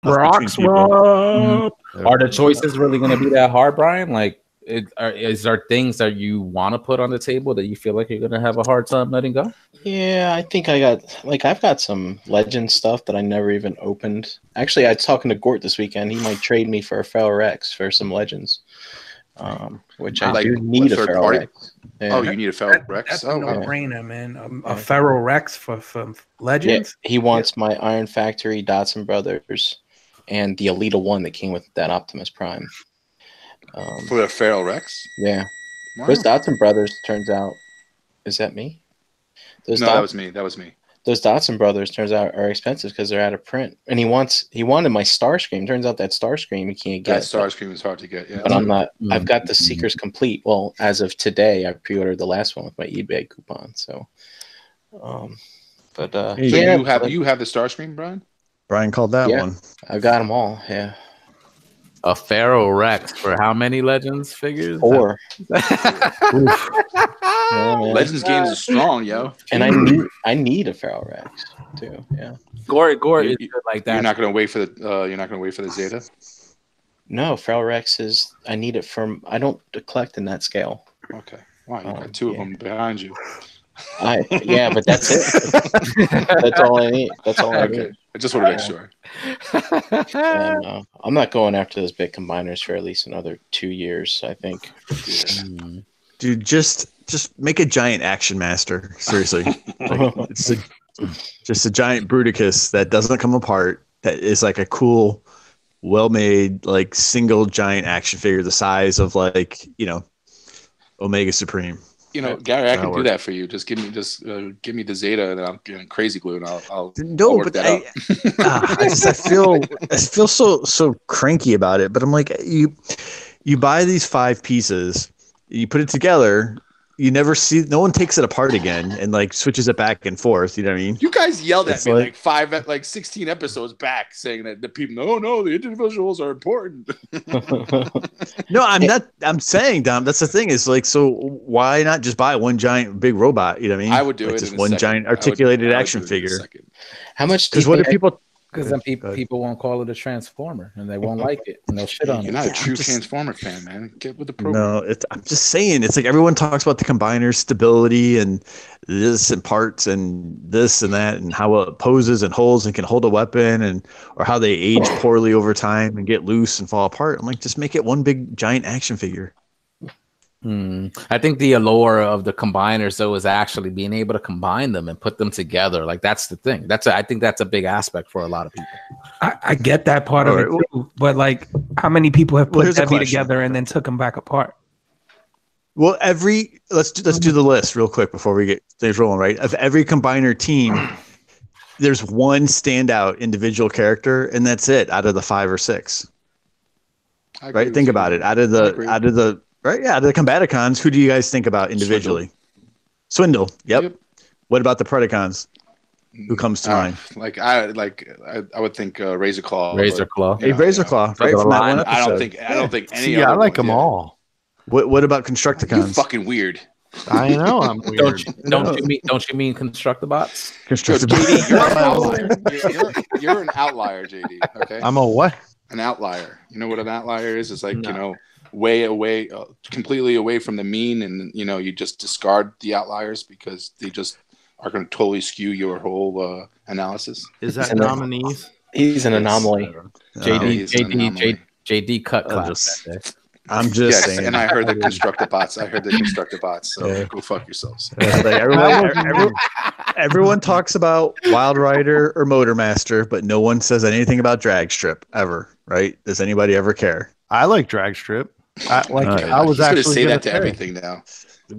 Rocks people. up. Are the choices really going to be that hard, Brian? Like, is there things that you want to put on the table that you feel like you're going to have a hard time letting go? Yeah, I think I've got some legend stuff that I never even opened. Actually, I was talking to Gort this weekend. He might trade me for a Feral Rex for some legends, which I do need a Feral Rex. Yeah. Oh, you need a Feral Rex? That's Oh, a wow. no-brainer, man. A Feral Rex for legends. Yeah, he wants my Iron Factory, Dotson Brothers, and the Elita one that came with that Optimus Prime. For the Feral Rex? Yeah. Wow. Those Dotson Brothers, turns out, is that me? That was me. That was me. Those Dotson Brothers, turns out, are expensive because they're out of print. And he wanted my Starscream. Turns out that Starscream he can't get. That Starscream is hard to get, yeah. But I'm not. I've got the Seekers complete. Well, as of today, I pre-ordered the last one with my eBay coupon. So, So yeah, you have the Starscream, Brian? Brian called that one. I've got them all. Yeah. A Feral Rex for how many Legends figures? 4. Legends games are strong, yo. And I need a Feral Rex too. Yeah. Gore is good like that. You're not gonna wait for the Zeta? No, Feral Rex is. I need it from. I don't collect in that scale. Okay. Wow, you got 2 of them behind you. Yeah, but that's it. That's all I need. That's all I need. I just want to make sure. And, I'm not going after those big combiners for at least another 2 years, I think. Yeah. Dude, just make a giant Action Master. Seriously. It's just a giant Bruticus that doesn't come apart. That is like a cool, well-made, like single giant action figure the size of Omega Supreme. Gary, I can do that for you. Just give me the Zeta, and then I'll get Crazy Glue, and I'll work that out. I feel so cranky about it. But I'm like, you buy these 5 pieces, you put it together, you never see. No one takes it apart again and like switches it back and forth. You know what I mean? You guys yelled at me like 16 episodes back, saying that the people, no, the individuals are important. No, I'm not. I'm saying, Dom. That's the thing. Is like, so why not just buy one giant big robot? You know what I mean? I would do it. Just one giant articulated action figure. How much? Because what do people? Because then people won't call it a Transformer, and they won't like it, and they'll shit on it. You're not a true Transformer fan, man. Get with the program. No, I'm just saying. It's like everyone talks about the combiner stability and this and parts and this and that and how it poses and holds and can hold a weapon or how they age poorly over time and get loose and fall apart. I'm like, just make it one big giant action figure. I think the allure of the combiners, though, is actually being able to combine them and put them together. Like, that's the thing. I think that's a big aspect for a lot of people. I get that part of it too, but like, how many people have put Debbie together and then took them back apart? Well, let's do the list real quick before we get things rolling. Right, of every combiner team, there's one standout individual character, and that's it out of the 5 or 6. Right, think about it. Out of the Combaticons, who do you guys think about individually? Swindle. Yep. What about the Predacons? Who comes to mind? I would think Razor Claw. Razor Claw. Hey, Razor Claw. Right from that one episode. I don't think any. See, I like them all. What about Constructicons? You're fucking weird. I know I'm weird. Don't you mean Constructibots? JD, you're an outlier, JD. Okay. I'm a what? An outlier. You know what an outlier is? It's like way away, completely away from the mean, and you just discard the outliers because they just are going to totally skew your whole analysis. Is that nominees? He's an anomaly. JD cut class. I'm just saying. And I heard the Constructibots. So go fuck yourselves. Everyone talks about Wild Rider or Motormaster, but no one says anything about Dragstrip ever, right? Does anybody ever care? I like Dragstrip. I was actually going to say that to everything now.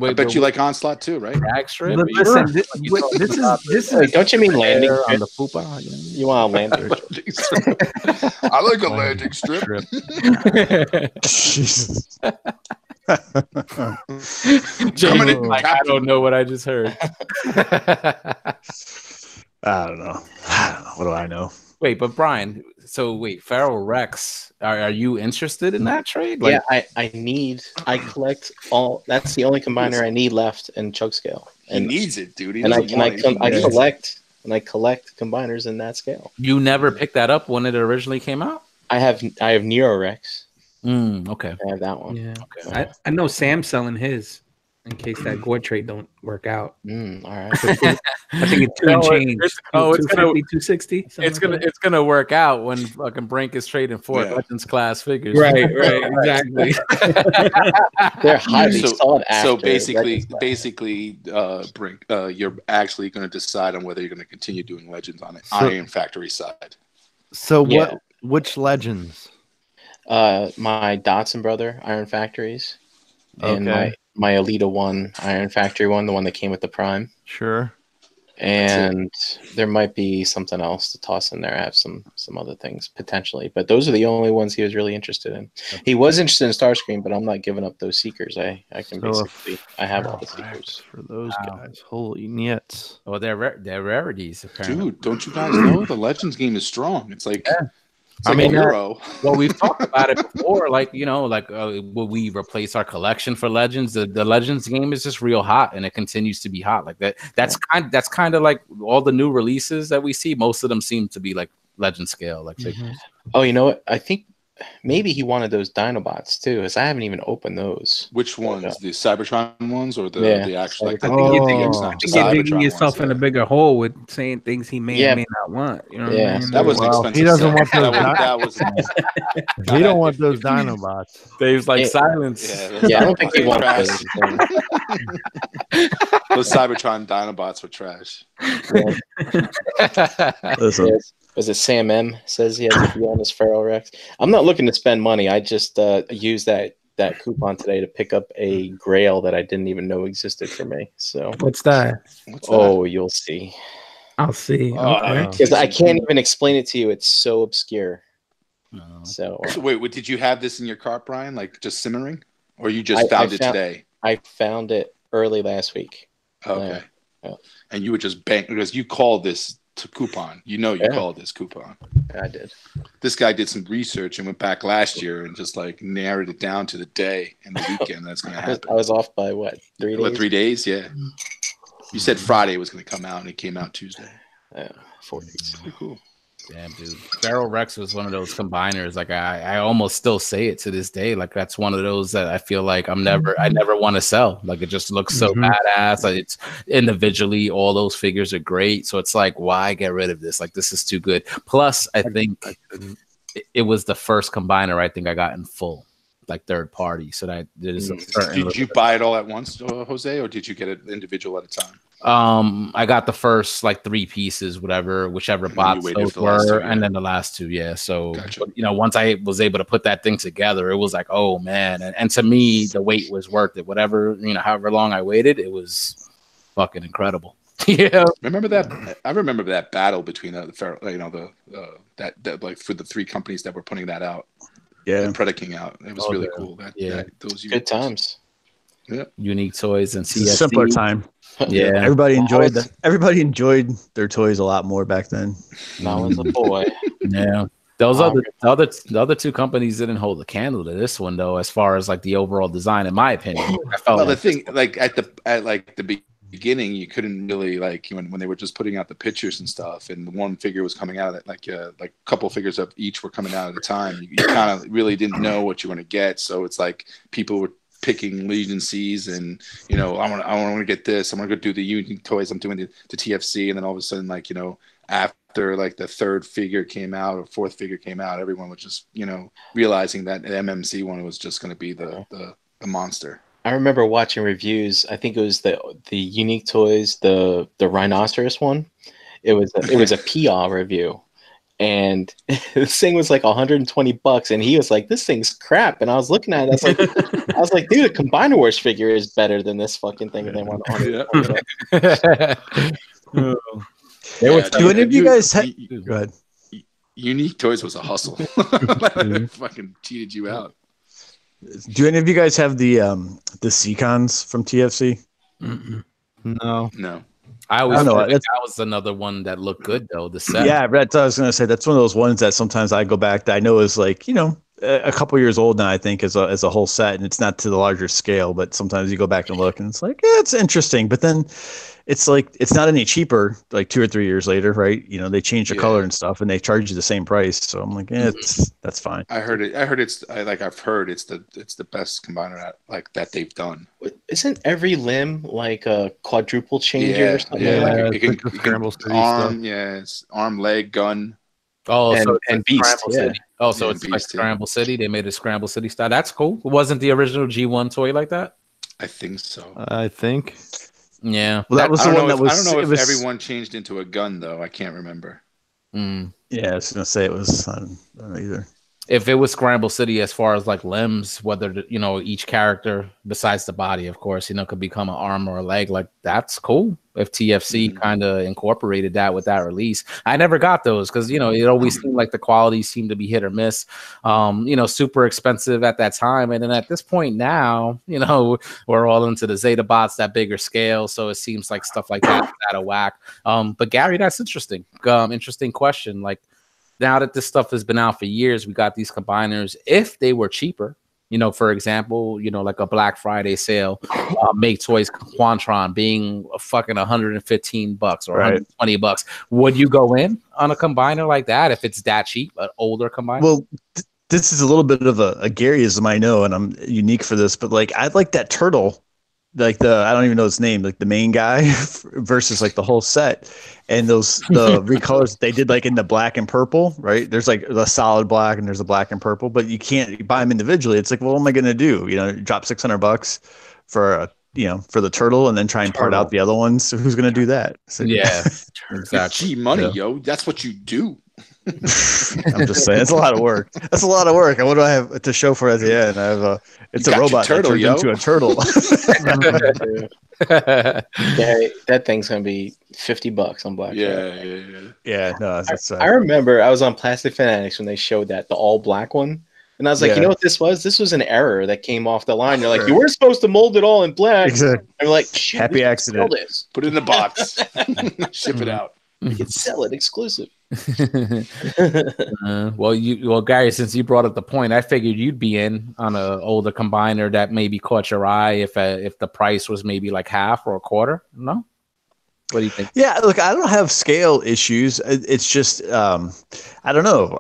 I bet you like Onslaught too, right? Dragstrip. Listen, this is. Don't you mean landing on the poopa? You want a landing? I like a landing strip. Jesus. Jamie, I don't know what I just heard. I don't know. What do I know? Wait, but Brian, Feral Rex, are you interested in that trade? Yeah, I collect all. That's the only combiner I need left in Chug Scale. He needs it, dude. I collect and I collect combiners in that scale. You never picked that up when it originally came out? I have Neorex. Okay. I have that one. Yeah. Okay. I know Sam's selling his in case that Gore trade don't work out. All right. I think it's 2 and change. It's gonna 260. It's gonna work out when fucking Brink is trading for Legends class figures. Right, exactly. They're highly sought after. So basically, Brink, you're actually going to decide on whether you're going to continue doing Legends on it, Iron Factory side. So which Legends? My Dotson brother Iron Factories, and my Elita 1 Iron Factory one, the one that came with the Prime. Sure. And there might be something else to toss in there. I have some other things potentially, but those are the only ones he was really interested in. He was interested in Starscream, but I'm not giving up those Seekers. I can basically I have all the Seekers for those guys. Holy nits! Oh, they're rarities. Apparently. Dude, don't you guys know the Legends game is strong? It's like. It's like Euro. Well, we've talked about it before. Like, will we replace our collection for Legends? The Legends game is just real hot, and it continues to be hot. Like that. That's kind of like all the new releases that we see. Most of them seem to be like Legend scale. Like, oh, you know what? I think maybe he wanted those Dinobots too, because I haven't even opened those. Which ones? The Cybertron ones or the actual? Like, I think you're digging yourself in a bigger hole with saying things he may or may not want. You know what I mean? That was an expensive. He doesn't want those. That was. He don't want those Dinobots. Dave's like silence. Yeah, I don't think he wants those. Those Cybertron Dinobots were trash. Listen. Was it Sam M says he has to be on his Feral Rex? I'm not looking to spend money. I just used that coupon today to pick up a Grail that I didn't even know existed for me. So what's that? You'll see. I'll see. Because I can't even explain it to you. It's so obscure. So wait, did you have this in your cart, Brian? Like just simmering, or you just found it today? I found it early last week. Okay. And you were just because you called this to coupon. You called this coupon. I did. This guy did some research and went back last year and just like narrowed it down to the day and the weekend that's going to happen. I was off by 3 days? 3 days? Yeah. You said Friday was going to come out and it came out Tuesday. 4 days. Pretty cool. Damn, dude. Feral Rex was one of those combiners. Like I almost still say it to this day. Like that's one of those that I feel like I never want to sell. Like it just looks so badass. Like it's individually, all those figures are great. So it's like, why get rid of this? Like this is too good. Plus, I think it was the first combiner I think I got in full, like third party. So that there's a certain. Did you buy it all at once, Jose, or did you get it individual at a time? I got the first like 3 pieces, whichever bots those were, and then the last 2, So once I was able to put that thing together, it was like, oh man, and to me, the wait was worth it. Whatever, however long I waited, it was fucking incredible. Yeah, remember that? I remember that battle between that like for the 3 companies that were putting that out, and Predaking out. It was really cool. Those good times. Yeah, Unique Toys and CSC. Simpler time. Yeah, everybody enjoyed that. Everybody enjoyed their toys a lot more back then. I was a boy. Yeah, the other 2 companies didn't hold a candle to this one though, as far as like the overall design, in my opinion. The thing, like at the beginning, you couldn't really like when they were just putting out the pictures and stuff, and one figure was coming out at like a couple figures of each were coming out at a time. You kind of really didn't know what you were going to get, so it's like people were picking Legion C's and I want to get this. I'm going to go do the Unique Toys. I'm doing the TFC, and then all of a sudden, after like the 3rd figure came out or 4th figure came out, everyone was just realizing that the MMC one was just going to be the monster. I remember watching reviews. I think it was the Unique Toys, the Rhinoceros one. It was a PR review. And this thing was like $120, and he was like, "This thing's crap." And I was looking at it, I was like, "Dude, a Combiner Wars figure is better than this fucking thing." And they want Do any of you guys go ahead? Unique Toys was a hustle. Fucking cheated you out. Do any of you guys have the Seacons from TFC? No. I always thought that was another one that looked good though. The set. Yeah, I was gonna say that's one of those ones that sometimes I go back that I know is like, a couple years old now, I think, as a whole set, and it's not to the larger scale. But sometimes you go back and look, and it's like, it's interesting. But then it's like it's not any cheaper. Like 2 or 3 years later, right? You know, they change the color and stuff, and they charge you the same price. So I'm like, that's fine. I've heard it's the best combiner that they've done. Isn't every limb like a quadruple changer or something? It can arm, it's arm, leg, gun. Oh, and Beast. Scramble City. Oh, so it's like Scramble City. They made a Scramble City style. That's cool. It wasn't the original G1 toy like that? I think so. I think. Yeah. Well, that was the one that was. I don't know if everyone changed into a gun though. I can't remember. Yeah, I was gonna say it was. I don't know either. If it was Scramble City, as far as like limbs, whether each character besides the body, of course, could become an arm or a leg, like that's cool. If TFC kind of incorporated that with that release, I never got those because it always seemed like the quality seemed to be hit or miss. Super expensive at that time, and then at this point now, we're all into the Zeta bots, that bigger scale, so it seems like stuff like that is out of whack. But Gary, that's interesting. Interesting question, like. Now that this stuff has been out for years, we got these combiners. If they were cheaper, for example, like a Black Friday sale, Make Toys Quantron being fucking $115 or $120, would you go in on a combiner like that if it's that cheap, an older combiner? Well, this is a little bit of a Garyism, I know, and I'm unique for this, but like I like that turtle. Like I don't even know his name, like the main guy versus like the whole set, and the recolors they did like in the black and purple, right? There's like the solid black and there's the black and purple, but you can't buy them individually. It's like, well, what am I gonna do? Drop $600 for for the turtle and then try and part out the other ones. So who's gonna do that? So, yeah, exactly. Gee, money, yo, that's what you do. I'm just saying, it's a lot of work. That's a lot of work. And what do I have to show for it at the end? I have it's a robot turtle, that turns into a turtle. Yeah, that thing's gonna be $50 on Black Friday. Yeah. No, I remember I was on Plastic Fanatics when they showed that the all black one, and I was like, you know what this was? This was an error that came off the line. They're like, you weren't supposed to mold it all in black. Exactly. I'm like, shit, happy accident. Put it in the box. Ship it out. We can sell it exclusive. Well, Gary, since you brought up the point, I figured you'd be in on an older combiner that maybe caught your eye if the price was maybe like half or a quarter. No, what do you think? Yeah, look, I don't have scale issues. It's just I don't know.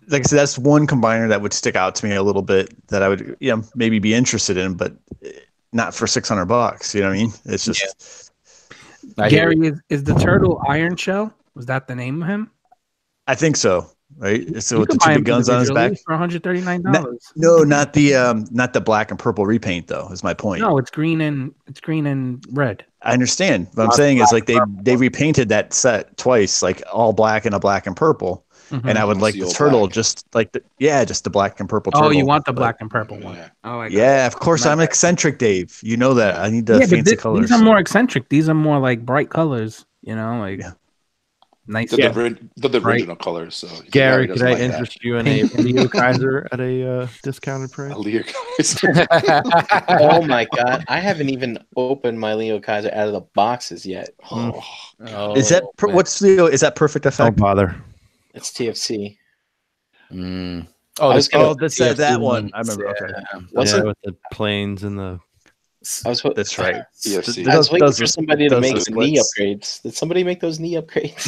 Like I said, that's one combiner that would stick out to me a little bit that I would maybe be interested in, but not for $600. You know what I mean? It's just. Yeah. Gary, is the turtle Iron Shell? Was that the name of him? I think so. Right. So with the two big guns on his back for $139. No, not the black and purple repaint though. Is my point. No, it's green and red. I understand. What I'm saying is like they repainted that set twice, like all black and a black and purple. Mm-hmm. And I would like the turtle, black. Just like just the black and purple turtle. Oh, you want the black and purple one? Oh, yeah. Of course, I'm eccentric, Dave. You know that. I need the fancy colors. These are more eccentric. These are more like bright colors. Nice. They're the original colors. So Gary, could I interest you in a Leo Kaiser at a discounted price? A Leo Kaiser. Oh my god! I haven't even opened my Leo Kaiser out of the boxes yet. Is that what's Leo? Is that Perfect Effect? Don't bother. It's TFC. Oh, that one. I remember. Okay. With the planes and the. That's right. TFC. I was waiting for somebody to make the knee upgrades. Did somebody make those knee upgrades?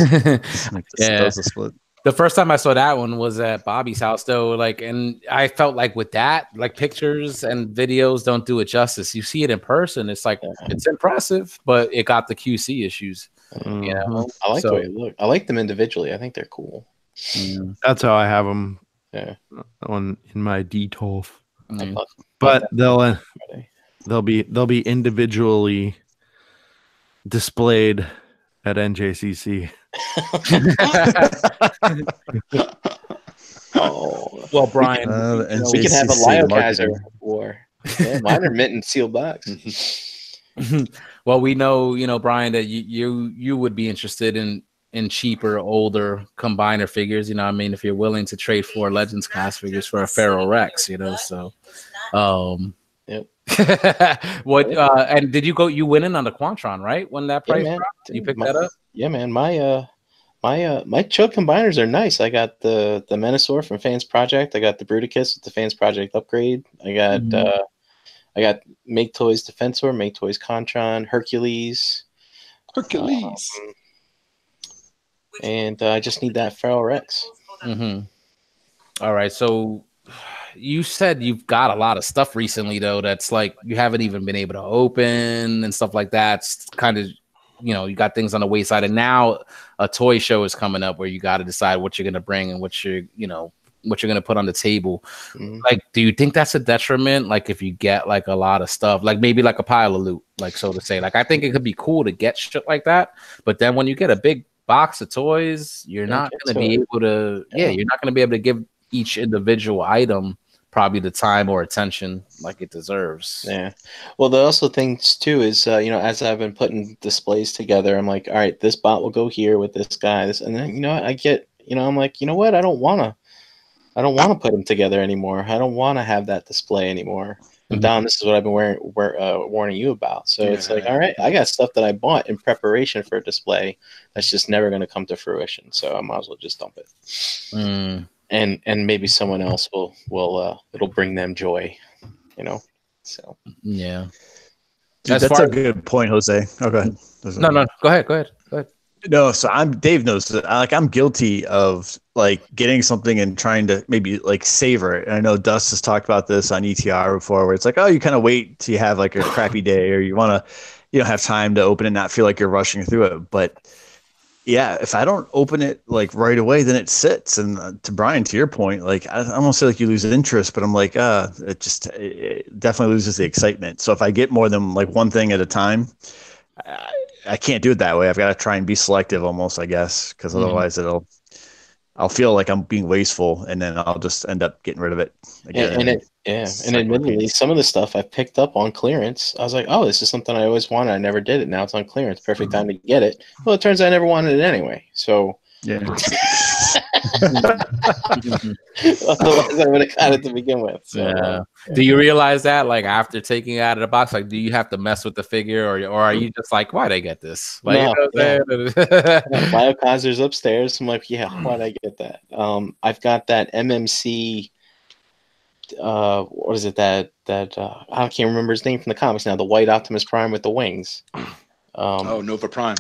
Yeah. Split. The first time I saw that one was at Bobby's house, though. And I felt like with that, like pictures and videos don't do it justice. You see it in person, it's like it's impressive, but it got the QC issues. I like the way it look. I like them individually. I think they're cool. That's how I have them. Yeah. In my DTOF. But they'll be individually displayed at NJCC. Well, Brian, we can have a Leo Kaiser war. Yeah, mine are mint and sealed box. Well, we know, Brian, that you would be interested in cheaper, older combiner figures. I mean, if you're willing to trade 4 Legends class figures for a Pharaoh Rex, so. Yep. And did you went in on the Quantron, right? When that price dropped? You picked that up? Yeah, man. My My choke combiners are nice. I got the Menasor from Fans Project. I got the Bruticus with the Fans Project upgrade. I got Make Toys Defensor, Make Toys Contran, Hercules. And I just need that Feral Rex. Mm-hmm. All right, so you said you've got a lot of stuff recently, though, that's like you haven't even been able to open and stuff like that. It's kind of, you got things on the wayside, and now a toy show is coming up where you got to decide what you're going to bring and what you're going to put on the table. Mm-hmm. Like, do you think that's a detriment? Like, if you get like a lot of stuff, like maybe like a pile of loot, like so to say, like I think it could be cool to get shit like that. But then when you get a big box of toys, you're not going to be able to, you're not going to be able to give each individual item probably the time or attention like it deserves. Yeah. Well, the also things too is, as I've been putting displays together, I'm like, all right, this bot will go here with this guy. And then, I get, I'm like, you know what? I don't want to put them together anymore. I don't want to have that display anymore. And Don, this is what I've been warning you about. So it's like, all right, I got stuff that I bought in preparation for a display that's just never going to come to fruition. So I might as well just dump it. And maybe someone else will it'll bring them joy, So yeah, dude, that's a good point, Jose. Oh, go ahead. No, go ahead. No, so Dave knows that I'm guilty of like getting something and trying to maybe like savor it. And I know Dust has talked about this on ETR before, where it's like, oh, you kind of wait till you have like a crappy day, or you want to, have time to open it and not feel like you're rushing through it. But yeah, if I don't open it like right away, then it sits. And to Brian, to your point, like I almost say like you lose interest, but I'm like, it definitely loses the excitement. So if I get more than like one thing at a time, I can't do it that way. I've got to try and be selective almost, I guess, because otherwise I'll feel like I'm being wasteful, and then I'll just end up getting rid of it again. And admittedly, some of the stuff I picked up on clearance, I was like, oh, this is something I always wanted. I never did it. Now it's on clearance. Perfect time to get it. Well, it turns out I never wanted it anyway. So yeah. Otherwise, I would have got it to begin with. So, yeah. Do you realize that, like, after taking it out of the box, like, do you have to mess with the figure, or are you just like, why'd I get this? Like, Biokaiser's upstairs. I'm like, yeah, why'd I get that? I've got that MMC. What is it that I can't remember his name from the comics now. The white Optimus Prime with the wings. Nova Prime.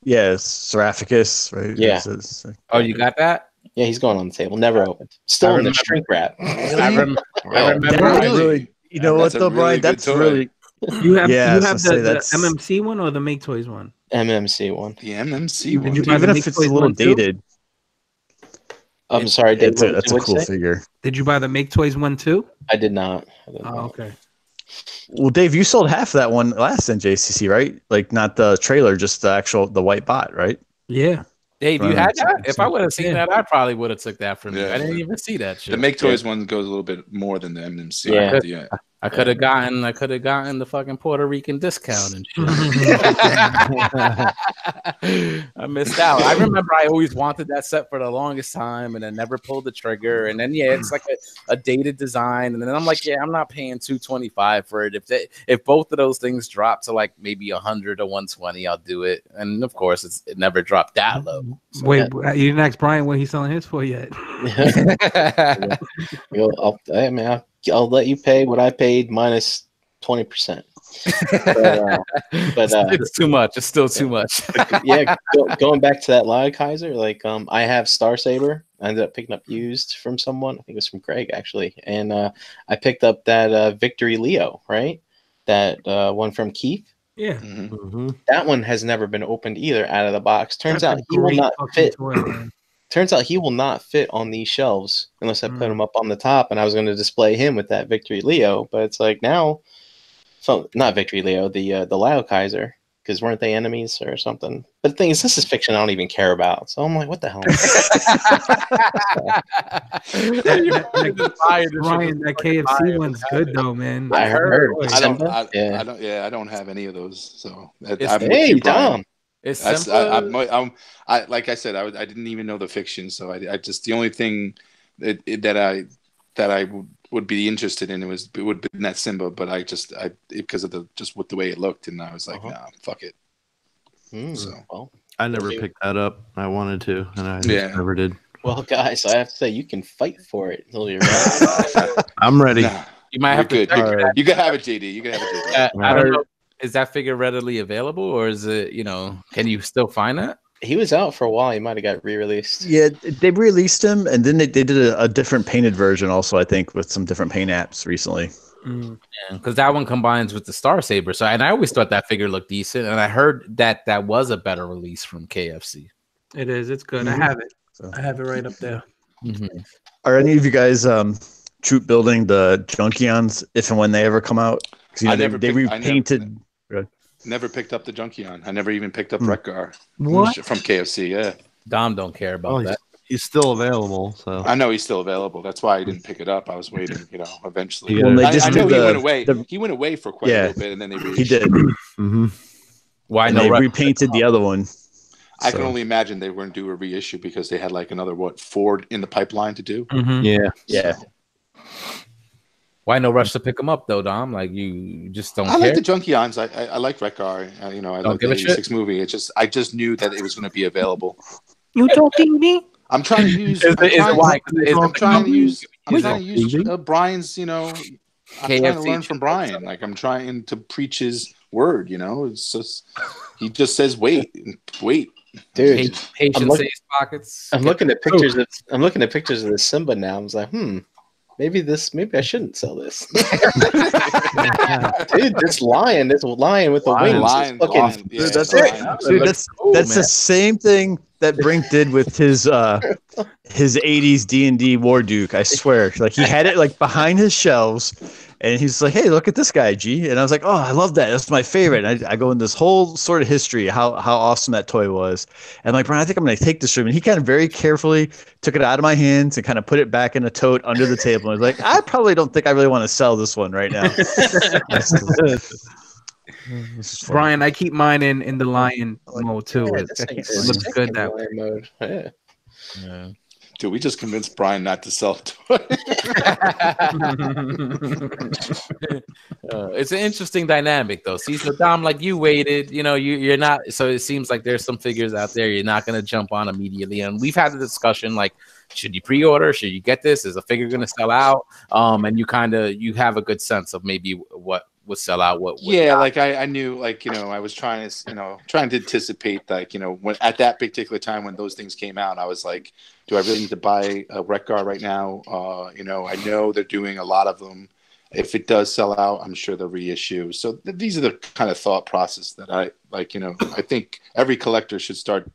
Yes, Seraphicus, right? Yeah. You got that? Yeah, he's going on the table. Never opened. Still in the shrink wrap. I remember. Really, you know what though, Brian? That's really. You have the MMC one or the Make Toys one? MMC one. The MMC one. Even if it's a little dated. I'm sorry, Dave. That's a cool figure. Did you buy the Make Toys one too? I did not. Okay. Well, Dave, you sold half of that one last NJCC, right? Like not the trailer, just the white bot, right? Yeah. Dave, you had that? If I would have seen that, I probably would have took that from you. I didn't even see that shit. The Make Toys one goes a little bit more than the MMC. Yeah. I could have gotten the fucking Puerto Rican discount and shit. I missed out. I remember I always wanted that set for the longest time, and I never pulled the trigger. And then it's like a dated design, and then I'm like, I'm not paying $225 for it. If both of those things drop to like maybe 100 or 120, I'll do it. And of course, it never dropped that low. So wait, you didn't ask Brian what he's selling his for yet? I'll let you pay what I paid minus 20%. But it's too much. It's still too much. Going back to that Biokaiser, like I have Star Saber. I ended up picking up used from someone. I think it was from Craig actually, and I picked up that Victory Leo, right? That one from Keith. Yeah. Mm-hmm. That one has never been opened either out of the box. Turns out he will not fit. Turns out he will not fit on these shelves unless I put him up on the top, and I was going to display him with that Victory Leo, but it's like now, so not Victory Leo, the Biokaiser, because weren't they enemies or something? But the thing is, this is fiction I don't even care about, so I'm like, what the hell? Ryan, that KFC one's good though, man. I heard. I don't have any of those, so hey, Dom. I like I said, I didn't even know the fiction, so I just the only thing that I would be interested in it would be that Simba, but I because of the way it looked, and I was like, nah, fuck it. So I never picked that up. I wanted to, and I just never did. Well, guys, I have to say you can fight for it until you're ready. I'm ready. No, You might have to. you can have it, JD. You can have it, JD. I don't know. Is that figure readily available, or is it? Can you still find that? He was out for a while. He might have got re-released. Yeah, they released him, and then they did a different painted version also, I think, with some different paint apps recently. Yeah, because that one combines with the Star Saber. So, and I always thought that figure looked decent, and I heard that was a better release from KFC. It is. It's good. I have it. I have it right up there. Are any of you guys troop building the Junkions if and when they ever come out? Because they repainted. Never picked up the Junkion. I never even picked up Wreck-Gar. What? From KFC, yeah. Dom don't care about that. He's still available, so I know he's still available. That's why I didn't pick it up. I was waiting, eventually. Well, I know he went away. He went away for quite a little bit, and then he did. Why and they repainted the other one. I can only imagine they were going to do a reissue because they had like another 4 in the pipeline to do. Yeah. Why no rush to pick them up though, Dom? Like you just don't. I like the Junkions. I like Wreck-Gar. I like the 86 movie. I just knew that it was going to be available. You talking to me? I'm trying to use. I'm trying to use Brian's. I'm trying to learn from Brian. Like I'm trying to preach his word. It's just he just says wait. Dude, patience saves pockets. I'm looking at pictures of the Simba now. I was like, maybe I shouldn't sell this. Dude, this lion with the wings. That's the same thing that Brink did with his 80s D&D War Duke. I swear, like he had it like behind his shelves, and he's like, "Hey, look at this guy, G." And I was like, "Oh, I love that. That's my favorite." And I go in this whole sort of history how awesome that toy was. And like, Brian, I think I'm going to take this from him. And he kind of very carefully took it out of my hands and kind of put it back in a tote under the table. And I was like, "I probably don't think I really want to sell this one right now." Brian, I keep mine in the lion mode too. It looks good that way. Mode. Yeah. Dude, we just convinced Brian not to sell toys. It's an interesting dynamic, though. See, so Dom, like you waited, you're not. So it seems like there's some figures out there you're not going to jump on immediately. And we've had the discussion, like, should you pre-order? Should you get this? Is a figure going to sell out? And you have a good sense of maybe what would sell out. Like I knew, like, I was trying to anticipate, like, when at that particular time when those things came out, I was like, do I really need to buy a Wreck-Gar right now? I know they're doing a lot of them. If it does sell out, I'm sure they'll reissue. So these are the kind of thought process that I like. I think every collector should start,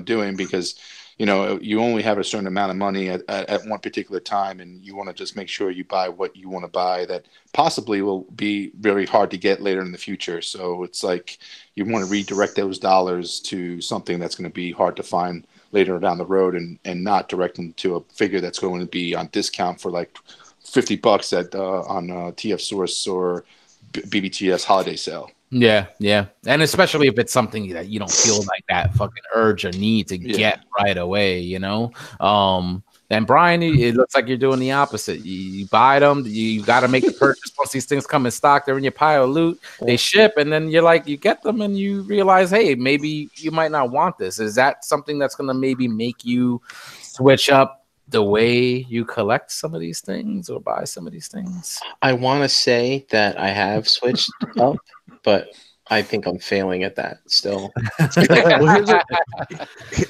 doing, because you only have a certain amount of money at one particular time, and you want to just make sure you buy what you want to buy that possibly will be very hard to get later in the future. So it's like you want to redirect those dollars to something that's going to be hard to find later down the road, and not direct them to a figure that's going to be on discount for like $50 on TF Source or BBTS holiday sale. Yeah. And especially if it's something that you don't feel like that fucking urge or need to get right away, And Brian, it looks like you're doing the opposite. You buy them, you got to make the purchase. Once these things come in stock, they're in your pile of loot, they ship, and then you're like, you get them and you realize, hey, maybe you might not want this. Is that something that's going to maybe make you switch up the way you collect some of these things or buy some of these things? I want to say that I have switched up, but I think I'm failing at that still. Well,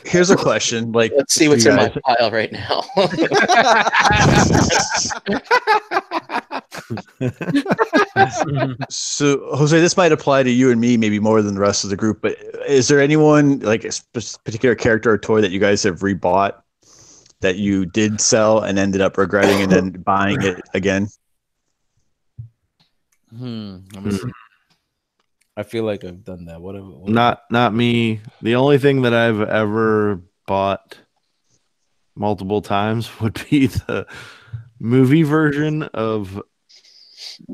here's a question. Like, let's see what's in my pile right now. So, Jose, this might apply to you and me maybe more than the rest of the group, but is there anyone, like a particular character or toy that you guys have rebought that you did sell and ended up regretting and then buying it again? I feel like I've done that. What Not me. The only thing that I've ever bought multiple times would be the movie version of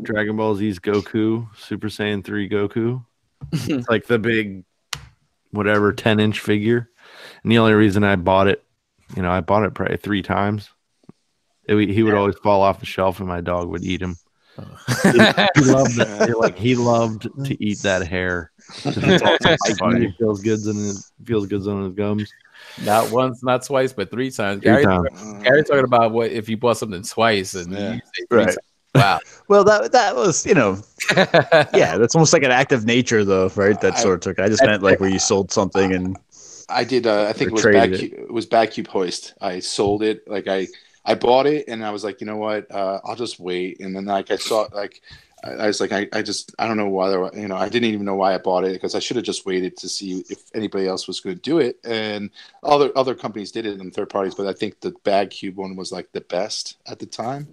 Dragon Ball Z's Goku, Super Saiyan 3 Goku. It's like the big, 10-inch figure. And the only reason I bought it, I bought it probably 3 times. He would always fall off the shelf and my dog would eat him. He loved it. Like he loved to eat that hair. It feels good on his gums. Not once, not twice, but 3 times. Gary's talking about what if you bought something twice and you say 3 times. Wow. Well, that was, yeah, that's almost like an act of nature, though, right? That sort of took. I just meant like where you sold something and I did. I think it was Badcube Hoist. I sold it. Like I bought it and I was like, you know what? I'll just wait. And then like I saw like. I was like, I don't know why, I didn't even know why I bought it because I should have just waited to see if anybody else was going to do it. And other companies did it in third parties, but I think the Badcube one was like the best at the time.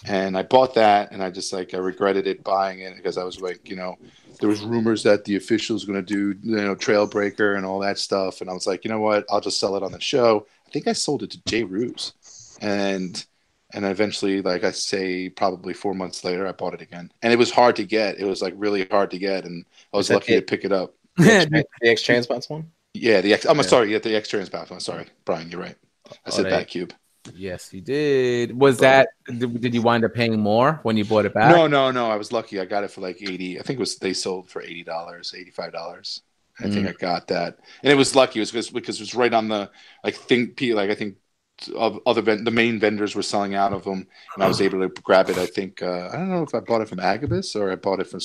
And I bought that and I just like, I regretted it buying it because I was like, there was rumors that the official was going to do, Trailbreaker and all that stuff. And I was like, you know what? I'll just sell it on the show. I think I sold it to Jay Ruse. And eventually, like I say, probably 4 months later, I bought it again. And it was hard to get. It was like really hard to get. And I was lucky to pick it up. The X-Transbots one? Yeah, the X-Transbots one. Sorry, Brian, you're right. I said Badcube. Yes, you did. Did you wind up paying more when you bought it back? No. I was lucky. I got it for like $80. I think they sold for $80, $85. I think I got that. And it was lucky. It was because it was right on the I think the main vendors were selling out of them, and I was able to grab it. I think I don't know if I bought it from Agabus or I bought it from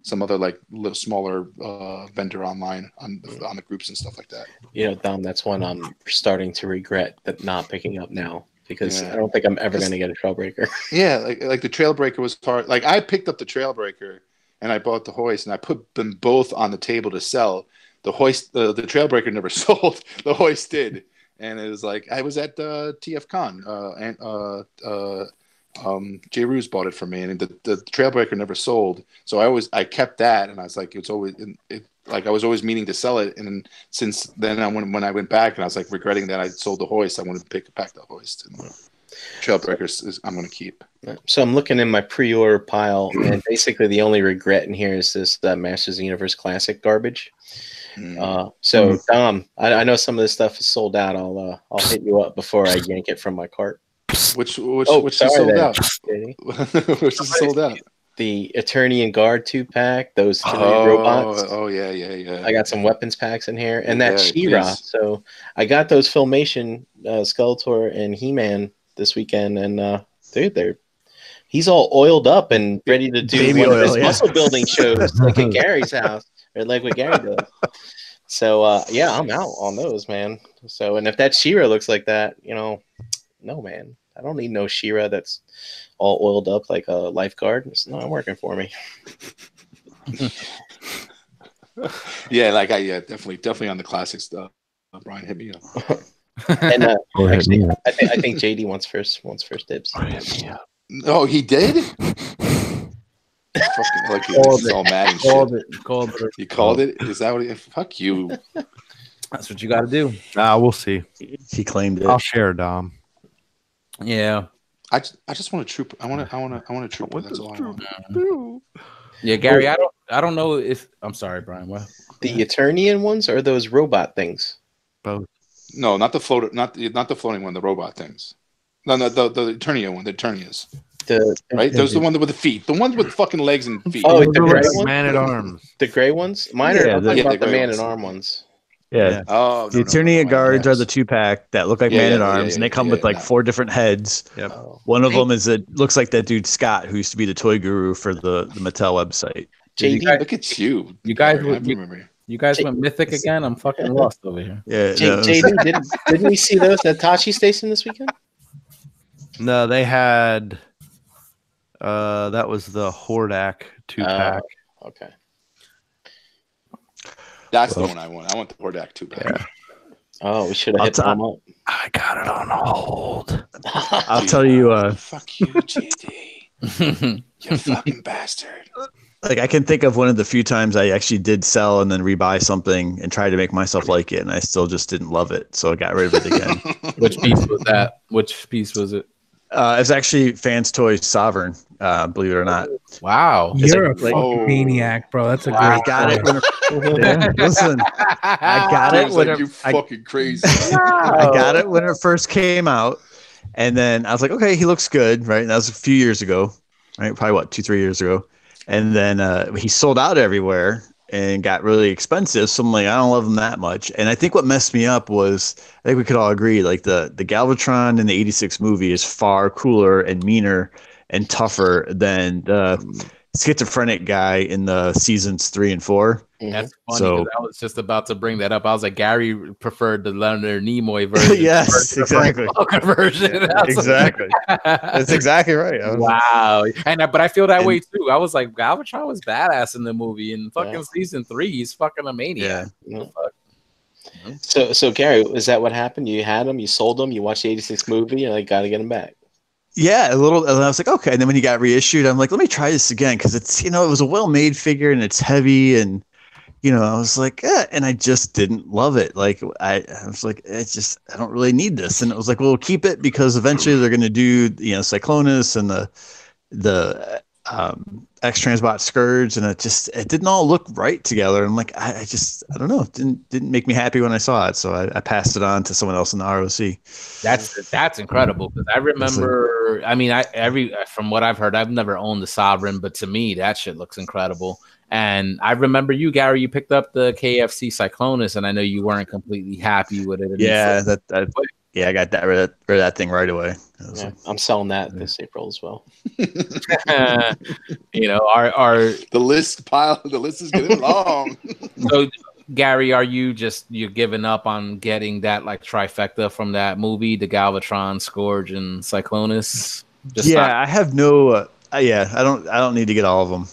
some other like little smaller vendor online on the groups and stuff like that. Dom, that's one I'm starting to regret that not picking up now because I don't think I'm ever going to get a Trailbreaker. Yeah, like the Trailbreaker was hard. Like I picked up the Trailbreaker and I bought the Hoist and I put them both on the table to sell. The Hoist, the Trailbreaker never sold. The Hoist did. And it was like I was at TF Con, Jay Ruse bought it for me, and the Trailbreaker never sold. So I kept that, and I was like, I was always meaning to sell it. And since then, when I went back, and I was like regretting that I sold the Hoist, I wanted to pick back the Hoist. And Trailbreakers I'm going to keep. So I'm looking in my pre-order pile, and basically the only regret in here is this Masters of the Universe Classic garbage. So Dom, I know some of this stuff is sold out. I'll hit you up before I yank it from my cart. Which is sold out? Which is sold out? The Eternian Guard 2-pack, those 3 robots. Oh yeah. I got some weapons packs in here, and that She-Ra. So I got those Filmation Skeletor and He-Man this weekend, and dude, he's all oiled up and ready to do one of his muscle building shows, like at Gary's house. Or like what Gary does. So I'm out on those, man. So and if that She-Ra looks like that, no, man. I don't need no She-Ra that's all oiled up like a lifeguard. It's not working for me. Yeah, definitely on the classic stuff. Brian, hit me up. And actually, I think JD wants first dibs. Oh, he did? Like he's all mad and shit. You called it? Is that what? Fuck you. That's what you got to do. We'll see. He claimed it. I'll share, Dom. Yeah. I just want a trooper. I want a trooper. That's all I want. Yeah, Gary. I don't know if I'm sorry, Brian. What? The Eternian ones or those robot things? Both. No, not the floater. Not the floating one. The robot things. No, the Eternia one. The Eternias. Right, those are the ones with the feet, the ones with fucking legs and feet. Oh, the gray ones? Man at Arms. The gray ones? Mine are the Man at Arm ones. Yeah. Oh, the Eternia Guards are the 2-pack that look like Man at Arms, and they come with like 4 different heads. Yep. One of them looks like that dude Scott, who used to be the toy guru for the Mattel website. JD, look at you. You guys went Mythic again? I'm fucking lost over here. Yeah. JD, didn't we see those at Tachi Station this weekend? No, they had. That was the Hordak 2-pack. Okay. That's the one I want. I want the Hordak 2-pack. Yeah. Oh, we should have hit them up. I got it on hold. I'll tell you. Fuck you, JD. You fucking bastard. Like I can think of one of the few times I actually did sell and then rebuy something and try to make myself like it, and I still just didn't love it, so I got rid of it again. Which piece was that? Which piece was it? It's actually Fans Toys Sovereign, believe it or not. Wow. You're a fucking maniac, bro. That's a great. I got it. Listen, I got it when you fucking crazy. I got it when it first came out, and then I was like, okay, he looks good, right? And that was a few years ago. right? Probably what 2-3 years ago, and then he sold out everywhere and got really expensive. So I'm like, I don't love them that much. And I think what messed me up was, I think we could all agree, like the Galvatron in the '86 movie is far cooler and meaner and tougher than the schizophrenic guy in the seasons 3 and 4. That's funny because I was just about to bring that up. I was like, Gary preferred the Leonard Nimoy version. Yes, exactly. Version. Exactly. That's exactly right. Wow. But I feel that way too. I was like, Galvatron was badass in the movie. In fucking season 3, he's fucking a maniac. Yeah. So Gary, is that what happened? You had him, you sold him, you watched the '86 movie, and got to get him back. Yeah, a little. And I was like, okay. And then when he got reissued, I'm like, let me try this again because it's, it was a well-made figure and it's heavy and. I was like, and I just didn't love it. Like, I was like, I don't really need this. And it was like, well, keep it because eventually they're going to do, Cyclonus and the X-Transbot Scourge, and it didn't all look right together. I'm like, I don't know. It didn't make me happy when I saw it. So I passed it on to someone else in the ROC. That's incredible because I remember. I mean, from what I've heard, I've never owned the Sovereign, but to me, that shit looks incredible. And I remember you, Gary, you picked up the KFC Cyclonus, and I know you weren't completely happy with it. Yeah, I got rid of that thing right away. Yeah, I'm selling that this April as well. The list is getting long. So, Gary, you're giving up on getting that like trifecta from that movie, the Galvatron, Scourge, and Cyclonus? I have no. I don't need to get all of them.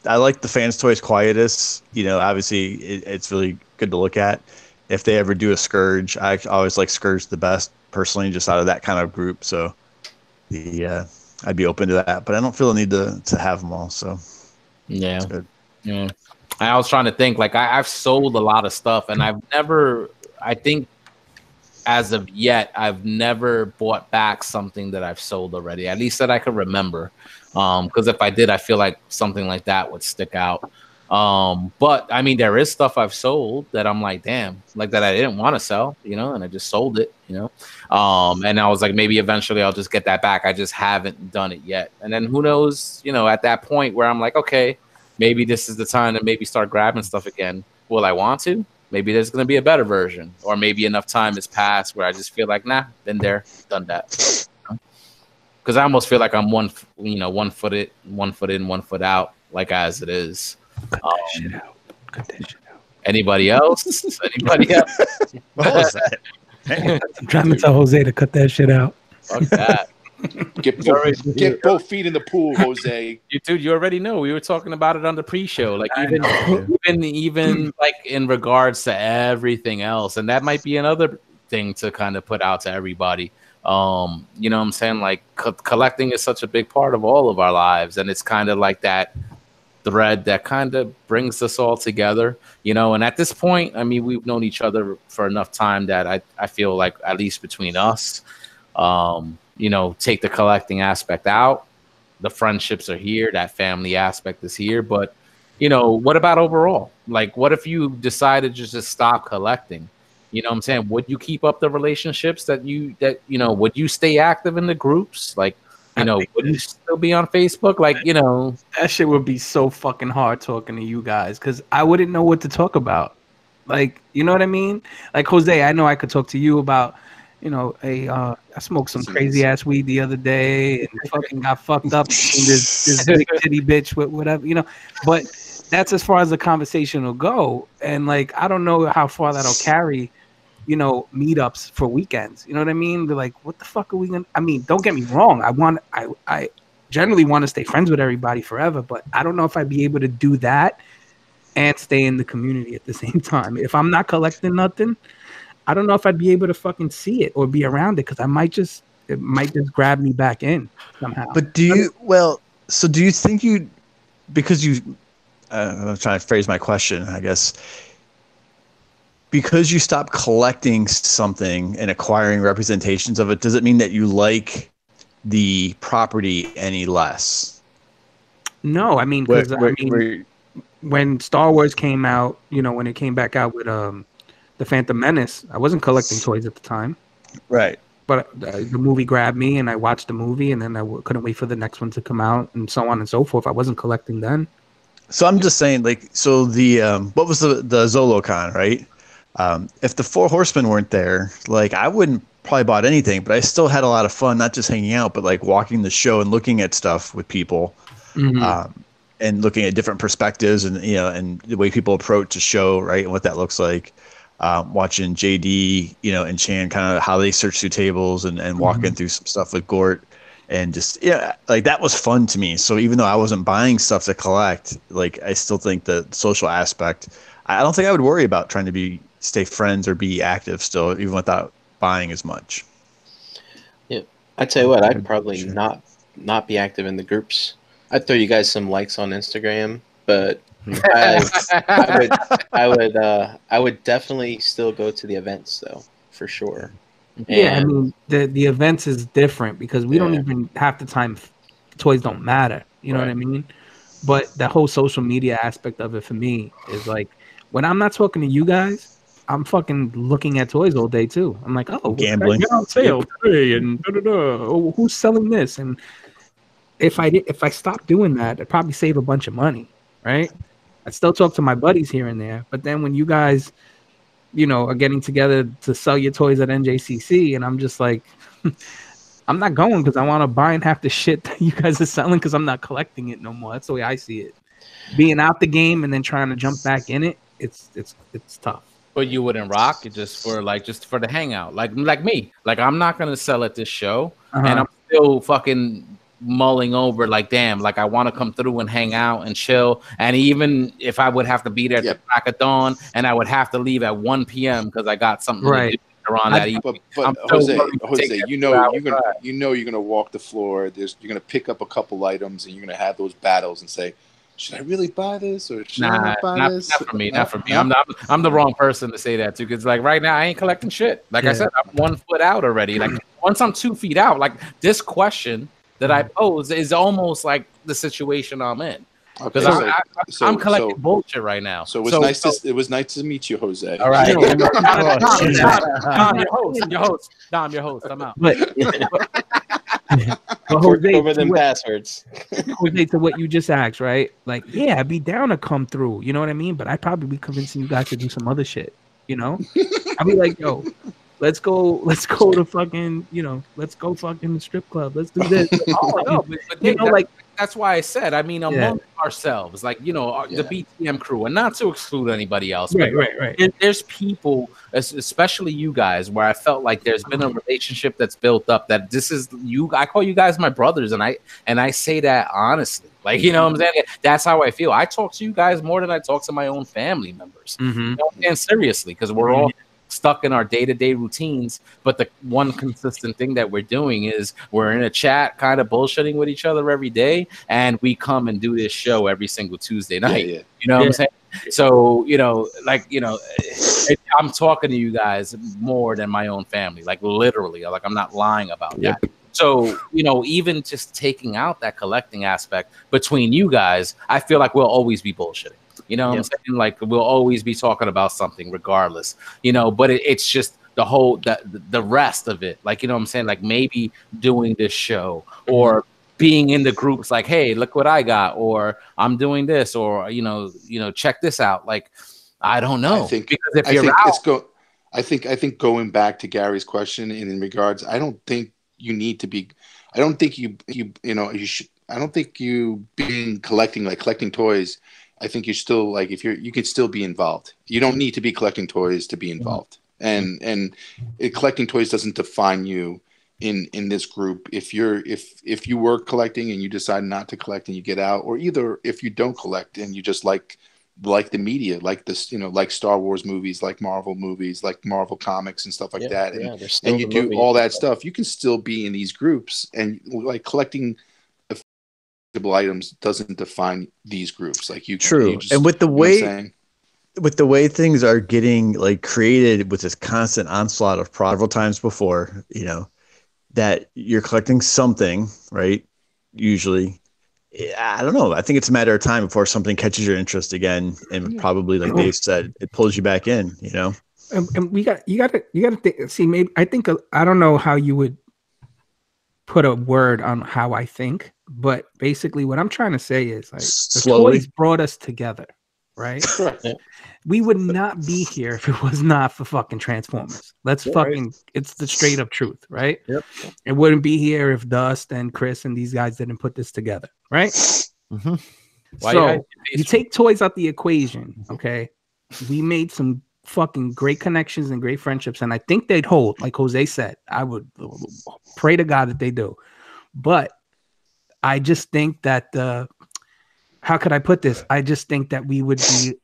I like the Fans Toys Quietus. Obviously it's really good to look at. If they ever do a Scourge, I always like Scourge the best personally, just out of that kind of group. So I'd be open to that, but I don't feel the need to have them all. So yeah. I was trying to think, like I've sold a lot of stuff, and I think as of yet, I've never bought back something that I've sold already, at least that I could remember. Because if I did, I feel like something like that would stick out. But I mean, there is stuff I've sold that I'm like, damn, like that I didn't want to sell, and I just sold it, and I was like, maybe eventually I'll just get that back. I just haven't done it yet. And then who knows, at that point where I'm like, okay, maybe this is the time to maybe start grabbing stuff again. Will I want to? Maybe there's going to be a better version, or maybe enough time has passed where I just feel like, nah, been there, done that. Because I almost feel like I'm one foot in, 1 foot out, like as it is. Cut that shit out. Anybody else? Anybody else? What was that? I'm trying to tell Jose to cut that shit out. Fuck that. Get both feet in the pool, Jose. Dude, you already know. We were talking about it on the pre-show. Like even like in regards to everything else, and that might be another thing to kind of put out to everybody. You know what I'm saying? Like collecting is such a big part of all of our lives, and it's kind of like that thread that kind of brings us all together, and at this point, I mean, we've known each other for enough time that I feel like, at least between us, take the collecting aspect out, the friendships are here, that family aspect is here, but what about overall? Like, what if you decided to just stop collecting? You know what I'm saying? Would you keep up the relationships would you stay active in the groups? Like, would you still be on Facebook? Like, that shit would be so fucking hard talking to you guys because I wouldn't know what to talk about. Like, you know what I mean? Like, Jose, I know I could talk to you about, I smoked some crazy ass weed the other day and fucking got fucked up. this big titty bitch with whatever, but that's as far as the conversation will go. And like, I don't know how far that'll carry, meetups for weekends. You know what I mean? They're like, what the fuck are we gonna? I mean, don't get me wrong. I generally want to stay friends with everybody forever, but I don't know if I'd be able to do that and stay in the community at the same time. If I'm not collecting nothing, I don't know if I'd be able to fucking see it or be around it because it might just grab me back in somehow. But do you think because I'm trying to phrase my question, I guess, because you stopped collecting something and acquiring representations of it, does it mean that you like the property any less? No, I mean, because when Star Wars came out, when it came back out with the Phantom Menace, I wasn't collecting toys at the time. Right. but the movie grabbed me, and I watched the movie, and then I couldn't wait for the next one to come out, and so on and so forth. I wasn't collecting then. So I'm just saying, like, so the what was the ZoloCon, right? If the Four Horsemen weren't there, like, I wouldn't probably bought anything, but I still had a lot of fun, not just hanging out, but like walking the show and looking at stuff with people, and looking at different perspectives and and the way people approach a show, right, and what that looks like. Watching JD, and Chan kind of how they search through tables and walking through some stuff with Gort, and just like that was fun to me. So even though I wasn't buying stuff to collect, like I still think the social aspect, I don't think I would worry about trying to stay friends or be active still, even without buying as much. Yeah, I tell you what, I'd probably not be active in the groups. I'd throw you guys some likes on Instagram, but I would definitely still go to the events though, for sure. Yeah, I mean the events is different because we don't even half the time toys don't matter. You know what I mean? But the whole social media aspect of it for me is like when I'm not talking to you guys, I'm fucking looking at toys all day too. I'm like, oh, gambling on sale today, and oh, who's selling this? And if I stop doing that, I'd probably save a bunch of money, right? I still talk to my buddies here and there, but then when you guys, are getting together to sell your toys at NJCC, and I'm just like, I'm not going because I want to buy half the shit that you guys are selling because I'm not collecting it no more. That's the way I see it. Being out the game and then trying to jump back in it, it's tough. But you wouldn't rock it just for the hangout, like me. Like I'm not gonna sell at this show, and I'm still fucking mulling over like, damn, like I want to come through and hang out and chill. And even if I would have to be there at the crack of dawn, and I would have to leave at 1 p.m. because I got something to do around that evening. But Jose, you're gonna walk the floor. You're gonna pick up a couple items, and you're gonna have those battles and say, should I really buy this or should I not buy this? Not for me. Not for me. I'm the wrong person to say that too, because like right now I ain't collecting shit. Like I said, I'm 1 foot out already. Like once I'm 2 feet out, like this question that I pose is almost like the situation I'm in. Because I'm collecting bullshit right now. So it was nice to meet you, Jose. All right. I'm your host. I'm out. But Jose, over them passwords. Jose, to what you just asked, right? Like, yeah, I'd be down to come through. You know what I mean? But I'd probably be convincing you guys to do some other shit. I'd be like, yo, let's go to fucking, let's go fucking strip club. Let's do this. Oh no, but that's why I said, I mean, among ourselves, like, the BTM crew, and not to exclude anybody else. Right. There's people, especially you guys, where I felt like there's been a relationship that's built up that this is you. I call you guys my brothers, and I say that honestly. Like, what I'm saying? That's how I feel. I talk to you guys more than I talk to my own family members. And seriously, because we're all stuck in our day-to-day routines, but the one consistent thing that we're doing is we're in a chat kind of bullshitting with each other every day, and we come and do this show every single Tuesday night. What I'm saying? So I'm talking to you guys more than my own family, like literally, like I'm not lying about that. So, even just taking out that collecting aspect between you guys, I feel like we'll always be bullshitting. What I'm saying? Like we'll always be talking about something regardless, but it's just the whole, the rest of it. Like, what I'm saying? Like maybe doing this show or being in the groups like, hey, look what I got, or I'm doing this, or, check this out. Like, I don't know. I think going back to Gary's question in regards, I don't think you need to be, I don't think you should, I don't think you being collecting toys. I think you're still like, you could still be involved. You don't need to be collecting toys to be involved. And collecting toys doesn't define you in this group. If you were collecting and you decide not to collect and you get out, or either if you don't collect and you just like the media, like this, like Star Wars movies, like Marvel movies, like Marvel comics and stuff like that. And you do all that stuff, you can still be in these groups, and like collecting items doesn't define these groups. Like you just, and with the way things are getting like created with this constant onslaught of several times before, that you're collecting something, right? Usually, I don't know. I think it's a matter of time before something catches your interest again, and probably, like Dave said, it pulls you back in. And you got to see. Maybe I think I don't know how you would put a word on how I think, but basically what I'm trying to say is like the toys brought us together, right? We would not be here if it was not for fucking Transformers. It's the straight up truth, right? Yep. It wouldn't be here if Dust and Chris and these guys didn't put this together, right? Mm-hmm. So you take toys out the equation, okay? We made some fucking great connections and great friendships, and I think they'd hold. Like Jose said, I would pray to God that they do. But I just think that how could I put this? I just think that we would be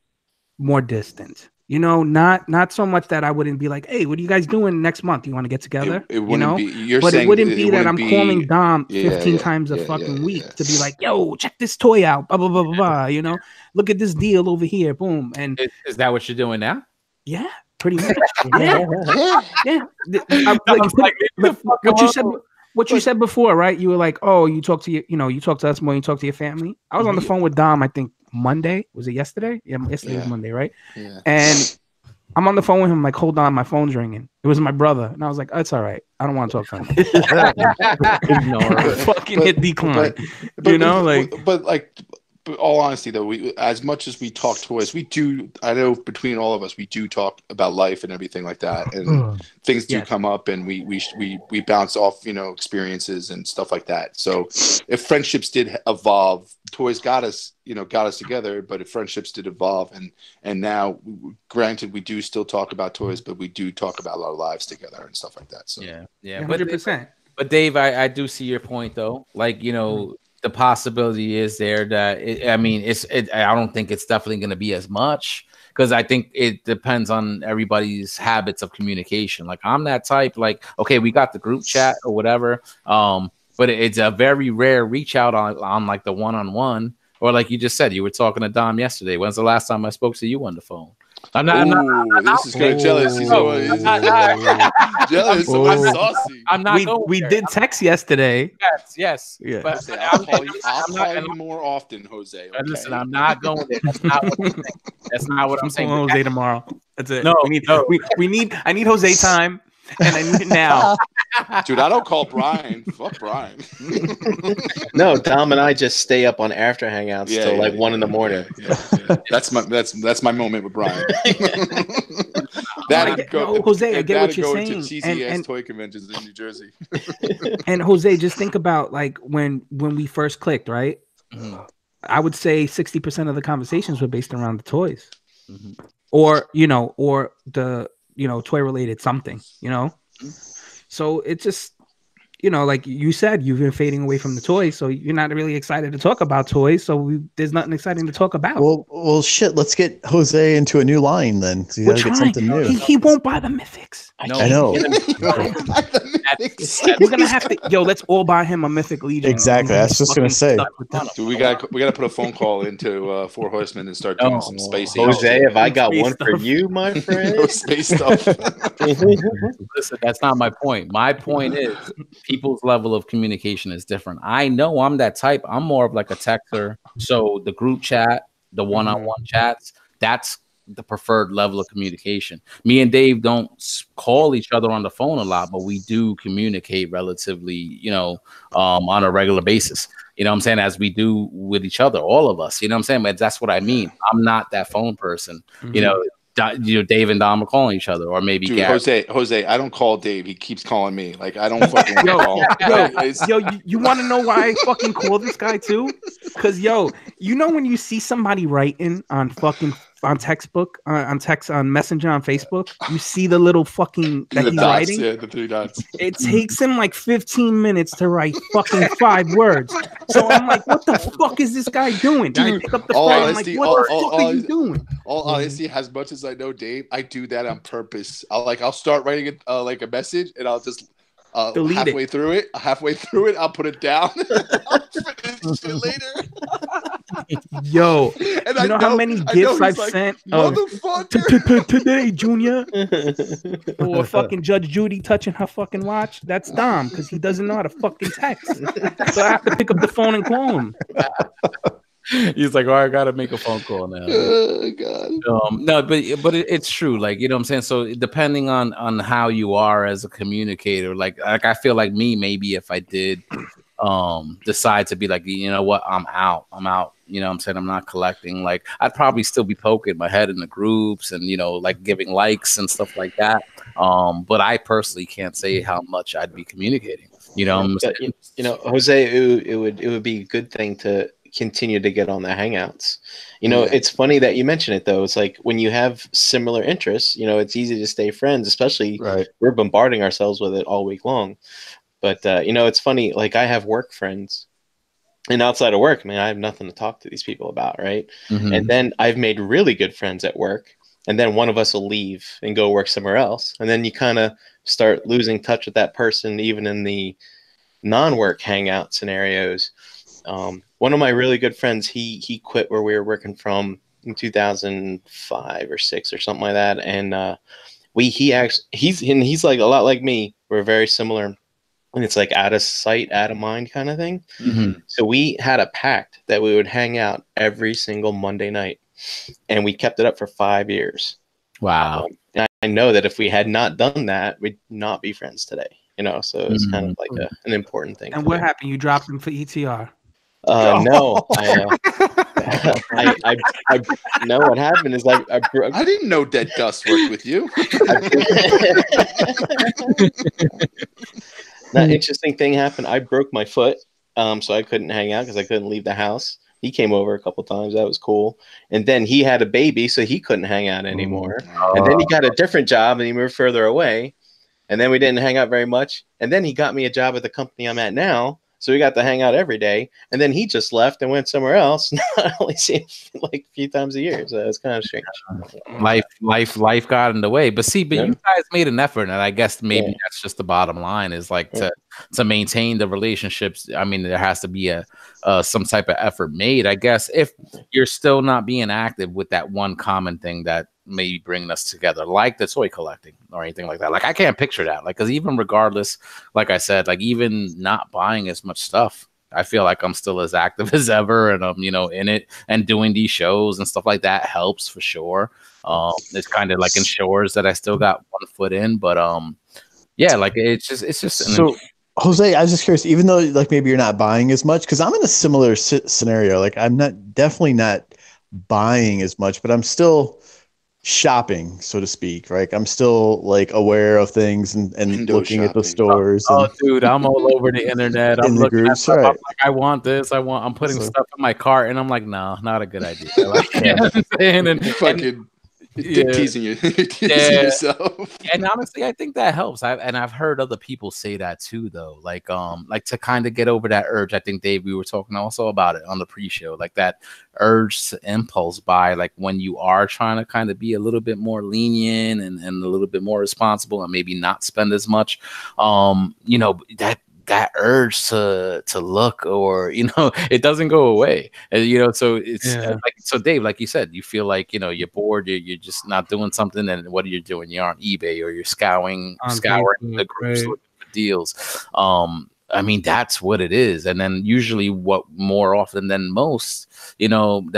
more distant. You know, not so much that I wouldn't be like, hey, what are you guys doing next month? You want to get together? It wouldn't be. It wouldn't be that I'm calling Dom 15 times a fucking week to be like, yo, check this toy out, blah blah blah blah blah. You know, look at this deal over here, boom. And is that what you're doing now? Yeah, pretty much. Yeah. What you said before, right? You were like, oh, you talk to you talk to us more than you talk to your family. I was on the phone with Dom, I think Monday. Was it yesterday? Yeah, yesterday was Monday, right? Yeah. And I'm on the phone with him, like, hold on, my phone's ringing. It was my brother. And I was like, oh, it's all right. I don't want to talk to him. Fucking hit decline. But all honesty, though, we, as much as we talk toys, we do. I know between all of us, we do talk about life and everything like that, and things do come up, and we bounce off, experiences and stuff like that. So, if friendships did evolve, toys got us together. But if friendships did evolve, and now, granted, we do still talk about toys, but we do talk about our lives together and stuff like that. So yeah, 100%. But Dave, I do see your point though. Like the possibility is there that I don't think it's definitely going to be as much, because I think it depends on everybody's habits of communication. Like I'm that type, like, okay, we got the group chat or whatever. But it's a very rare reach out on like the one-on-one, or like you just said, you were talking to Dom yesterday. When's the last time I spoke to you on the phone? This is kind of jealous. He's jealous. So I'm saucy. I'm not. We did text yesterday. Yes. Yeah. But I'll call you more often, Jose. Okay? Listen, I'm not going there. That's not what I'm saying. That's not what I'm saying. Jose tomorrow. That's it. No, I need Jose time, and I need it now. Dude, I don't call Brian. Fuck Brian. No, Dom and I just stay up on after hangouts till 1 a.m. Yeah. That's my moment with Brian. Jose, I get what you're saying. To cheesy ass toy conventions in New Jersey. And Jose, just think about like when we first clicked, right? Mm-hmm. I would say 60% of the conversations were based around the toys, or the toy related something, So it's just, like you said, you've been fading away from the toys, so you're not really excited to talk about toys. So there's nothing exciting to talk about. Well, shit. Let's get Jose into a new line then. So you gotta get something new. He won't buy the Mythics. I know. We're gonna have to. Let's all buy him a Mythic Legion. Exactly. I was just gonna say. Dude, we gotta put a phone call into Four Horsemen and start doing some space. Jose, have I got one for you, my friend? Space stuff. Listen, that's not my point. My point is people's level of communication is different. I know I'm that type. I'm more of like a texter. So the group chat, the one-on-one chats, that's the preferred level of communication. Me and Dave don't call each other on the phone a lot, but we do communicate relatively, on a regular basis. You know what I'm saying? As we do with each other, all of us. You know what I'm saying? But that's what I mean. I'm not that phone person. Dave and Dom are calling each other, or maybe Jose. I don't call Dave. He keeps calling me. Like I don't fucking call him. You want to know why I fucking call this guy too? Because when you see somebody writing on textbook, on text, on Messenger, on Facebook, you see the little fucking that he's writing. Yeah, the 3 dots. It takes him like 15 minutes to write fucking 5 words. So I'm like, what the fuck is this guy doing? Dude, I pick up the phone. I'm like, what the fuck are you doing? All honesty, as much as I know Dave, I do that on purpose. I'll start writing it like a message, and I'll just delete halfway through it, I'll put it down. I'll finish it later. Yo, and you know how many gifts I've sent today, Junior, or fucking Judge Judy touching her fucking watch? That's Dom, because he doesn't know how to fucking text. So I have to pick up the phone and call him. He's like, oh, I gotta make a phone call now. Oh God. No, but it's true. Like, you know what I'm saying? So depending on how you are as a communicator, like I feel like me, maybe if I did decide to be like, you know what, I'm out, you know what I'm saying, I'm not collecting, like I'd probably still be poking my head in the groups and, you know, like giving likes and stuff like that. But I personally can't say how much I'd be communicating, you know. You know, Jose, it would be a good thing to continue to get on the Hangouts. You know, it's funny that you mention it though. It's like when you have similar interests, you know, it's easy to stay friends, especially we're bombarding ourselves with it all week long. But, you know, it's funny, like I have work friends, and outside of work, man, I have nothing to talk to these people about, right? And then I've made really good friends at work, and then one of us will leave and go work somewhere else. And then you kind of start losing touch with that person, even in the non-work hangout scenarios. One of my really good friends, he quit where we were working from in 2005 or 6 or something like that. And he's like a lot like me. We're very similar. And it's like out of sight, out of mind kind of thing. So we had a pact that we would hang out every single Monday night. And we kept it up for 5 years. Wow. And I know that if we had not done that, we'd not be friends today. You know, so it's kind of like an important thing. And what happened? You dropped him for ETR? No. No, what happened is I didn't know Dead Dust worked with you. That interesting thing happened. I broke my foot, so I couldn't hang out because I couldn't leave the house. He came over a couple times. That was cool. And then he had a baby, so he couldn't hang out anymore. And then he got a different job, and he moved further away. And then we didn't hang out very much. And then he got me a job at the company I'm at now. So we got to hang out every day. And then he just left and went somewhere else. I only see him like a few times a year. So it's kind of strange. Life got in the way. But see, you guys made an effort. And I guess maybe that's just the bottom line is like to maintain the relationships. I mean, there has to be some type of effort made, I guess, if you're still not being active with that one common thing that may bring us together, like the toy collecting or anything like that. Like I can't picture that, like, because even regardless, like I said, like even not buying as much stuff, I feel like I'm still as active as ever, and I'm, you know, in it and doing these shows and stuff like that helps for sure. It's kind of like ensures that I still got one foot in, but yeah, like it's just so. Jose, I was just curious, even though like maybe you're not buying as much, because I'm in a similar scenario. Like I'm definitely not buying as much, but I'm still shopping, so to speak. Right? I'm still like aware of things and looking shopping at the stores. Dude, I'm all over the internet. I'm looking at stuff. I'm like, I want this. I'm putting stuff in my cart, and I'm like, no, not a good idea. Like, you know what I'm saying? And fucking. Teasing yourself. And honestly, I think that helps. I've heard other people say that too, though. Like to kind of get over that urge. I think Dave, we were talking also about it on the pre-show, like that urge to impulse buy, like when you are trying to kind of be a little bit more lenient and a little bit more responsible and maybe not spend as much. You know, that urge to look, or, you know, it doesn't go away, you know. So it's like, so Dave, like you said, you feel like, you know, you're bored, you're just not doing something, and what are you doing? You're on eBay, or you're scouring the groups looking for deals. I mean, that's what it is. And then usually, what more often than most, you know,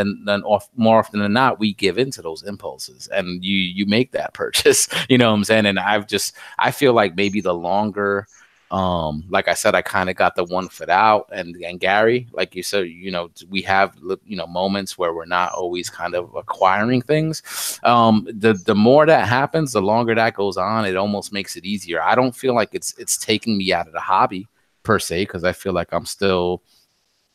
more often than not, we give into those impulses, and you make that purchase. You know what I'm saying? And I feel like maybe the longer. Like I said, I kind of got the one foot out, and Gary, like you said, you know, we have, you know, moments where we're not always kind of acquiring things. The more that happens, the longer that goes on, it almost makes it easier. I don't feel like it's taking me out of the hobby per se, because I feel like I'm still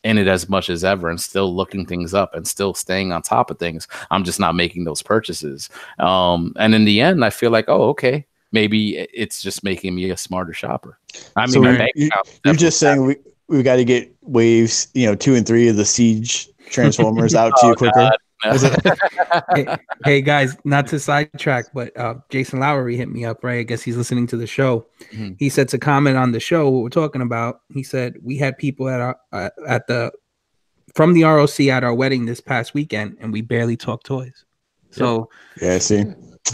in it as much as ever and still looking things up and still staying on top of things. I'm just not making those purchases. And in the end, I feel like, oh, okay, maybe it's just making me a smarter shopper. I mean, so you're just saying we got to get waves, you know, 2 and 3 of the Siege Transformers out to you quicker. No. hey guys, not to sidetrack, but Jason Lowery hit me up, right? I guess he's listening to the show. He said to comment on the show what we're talking about. He said we had people from the ROC at our wedding this past weekend, and we barely talked toys. So yeah, I see.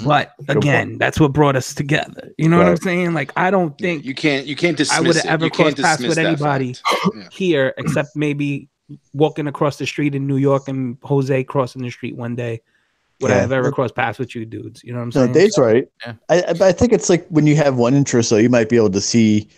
But again, that's what brought us together. You know what I'm saying? Like, I don't think you can't dismiss. I would have ever crossed paths with anybody here, except maybe walking across the street in New York and Jose crossing the street one day, would I have ever crossed paths with you dudes? You know what I'm saying? No, Dave's right. Yeah. I think it's like when you have one interest, so you might be able to see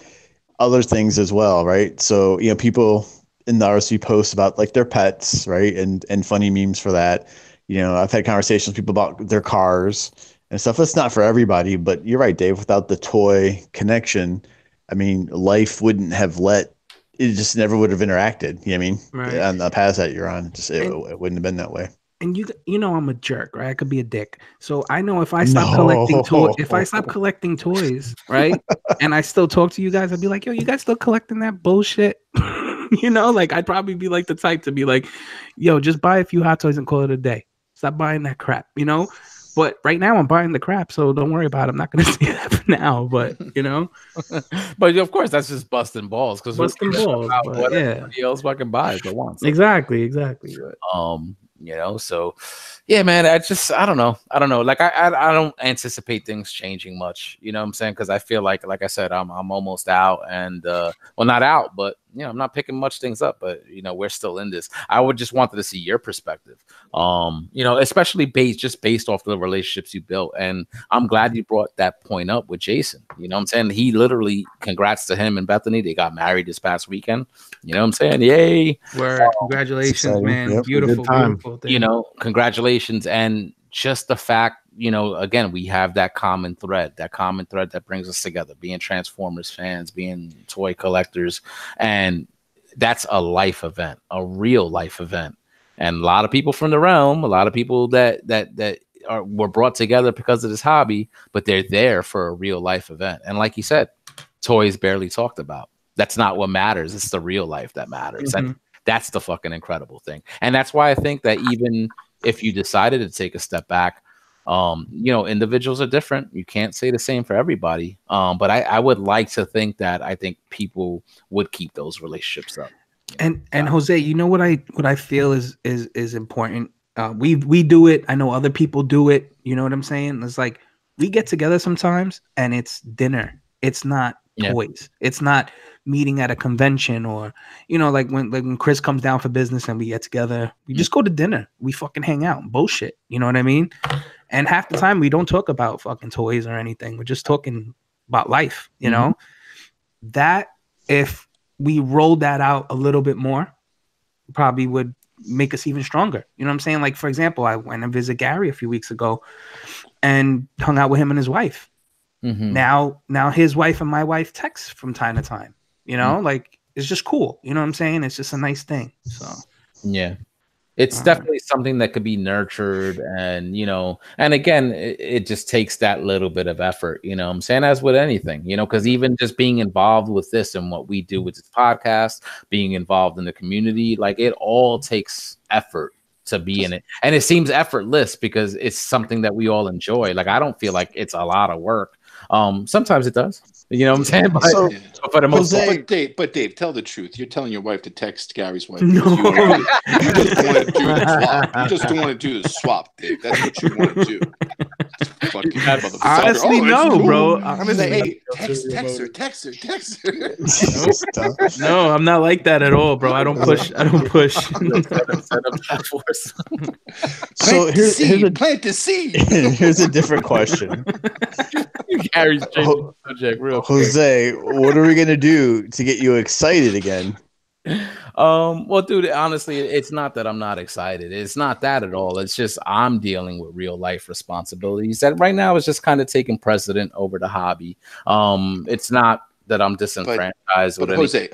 other things as well, right? So, people in the RC post about like their pets, right? And funny memes for that. I've had conversations with people about their cars and stuff. It's not for everybody, but you're right, Dave. Without the toy connection, I mean, life wouldn't have it just never would have interacted. You know what I mean? Right. On the path that you're on, it wouldn't have been that way. And you know I'm a jerk, right? I could be a dick. So I know if I stop collecting toys, right? And I still talk to you guys, I'd be like, yo, you guys still collecting that bullshit? Like I'd probably be like the type to be like, yo, just buy a few Hot Toys and call it a day. Stop buying that crap, But right now I'm buying the crap, so don't worry about it. I'm not gonna say that for now, but But of course that's just busting balls because busting balls. What everybody else fucking buys at once. Exactly. So yeah, man, I don't know. Like I don't anticipate things changing much, you know what I'm saying? Because I feel like I said, I'm almost out and well, not out, but I'm not picking much things up, but we're still in this. I would just wanted to see your perspective, especially based off the relationships you built. And I'm glad you brought that point up with Jason. You know what I'm saying? He literally, congrats to him and Bethany. They got married this past weekend. You know what I'm saying? Yay. Word. Congratulations, man. Yep, beautiful thing. Congratulations. And just the fact, again, we have that common thread that brings us together, being Transformers fans, being toy collectors. And that's a life event, a real life event. And a lot of people from the realm, a lot of people that were brought together because of this hobby, but they're there for a real life event. And like you said, toys barely talked about. That's not what matters. It's the real life that matters. Mm-hmm. And that's the fucking incredible thing. And that's why I think that even if you decided to take a step back, individuals are different. You can't say the same for everybody. But I would like to think that I think people would keep those relationships up. And Jose, what I feel is important. We do it. I know other people do it. You know what I'm saying? It's like we get together sometimes and it's dinner. It's not toys. It's not meeting at a convention or like when Chris comes down for business and we get together, we just go to dinner. We fucking hang out and bullshit. You know what I mean? And half the time we don't talk about fucking toys or anything. We're just talking about life, that if we rolled that out a little bit more, probably would make us even stronger. You know what I'm saying? Like, for example, I went and visited Gary a few weeks ago and hung out with him and his wife. Mm-hmm. Now his wife and my wife text from time to time, like it's just cool. You know what I'm saying? It's just a nice thing. So yeah, it's definitely something that could be nurtured and, and again, it just takes that little bit of effort, what I'm saying, as with anything, because even just being involved with this and what we do with this podcast, being involved in the community, like it all takes effort to be in it. And it seems effortless because it's something that we all enjoy. Like, I don't feel like it's a lot of work. Sometimes it does, you know what I'm saying? But, for the most part, but Dave, tell the truth. You're telling your wife to text Gary's wife. No. You just want to do the swap. You just don't want to do the swap, Dave. That's what you want to do. Honestly, no, bro. Honestly, hey, text her. No, I'm not like that at all, bro. I don't push. So plant the seed. Here's a different question. Gary's changing the subject real quick. Jose, what are we gonna do to get you excited again? Well, dude, honestly, it's not that I'm not excited. It's not that at all. It's just I'm dealing with real life responsibilities that right now is just kind of taking precedent over the hobby. It's not that I'm disenfranchised. But Jose,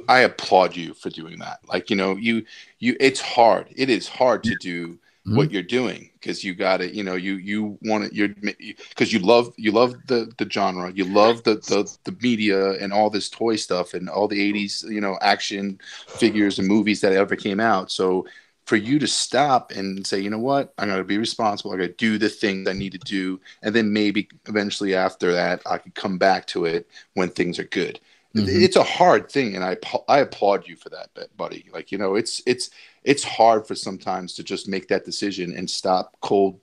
I applaud you for doing that. Like, it's hard. It is hard to do what you're doing because you got it. You want it. Because you love the genre. You love the media and all this toy stuff and all the 80s, action figures and movies that ever came out. So for you to stop and say, you know what, I'm going to be responsible. I got to do the things I need to do. And then maybe eventually after that, I could come back to it when things are good. It's a hard thing, and I applaud you for that, buddy. Like, it's hard for sometimes to just make that decision and stop cold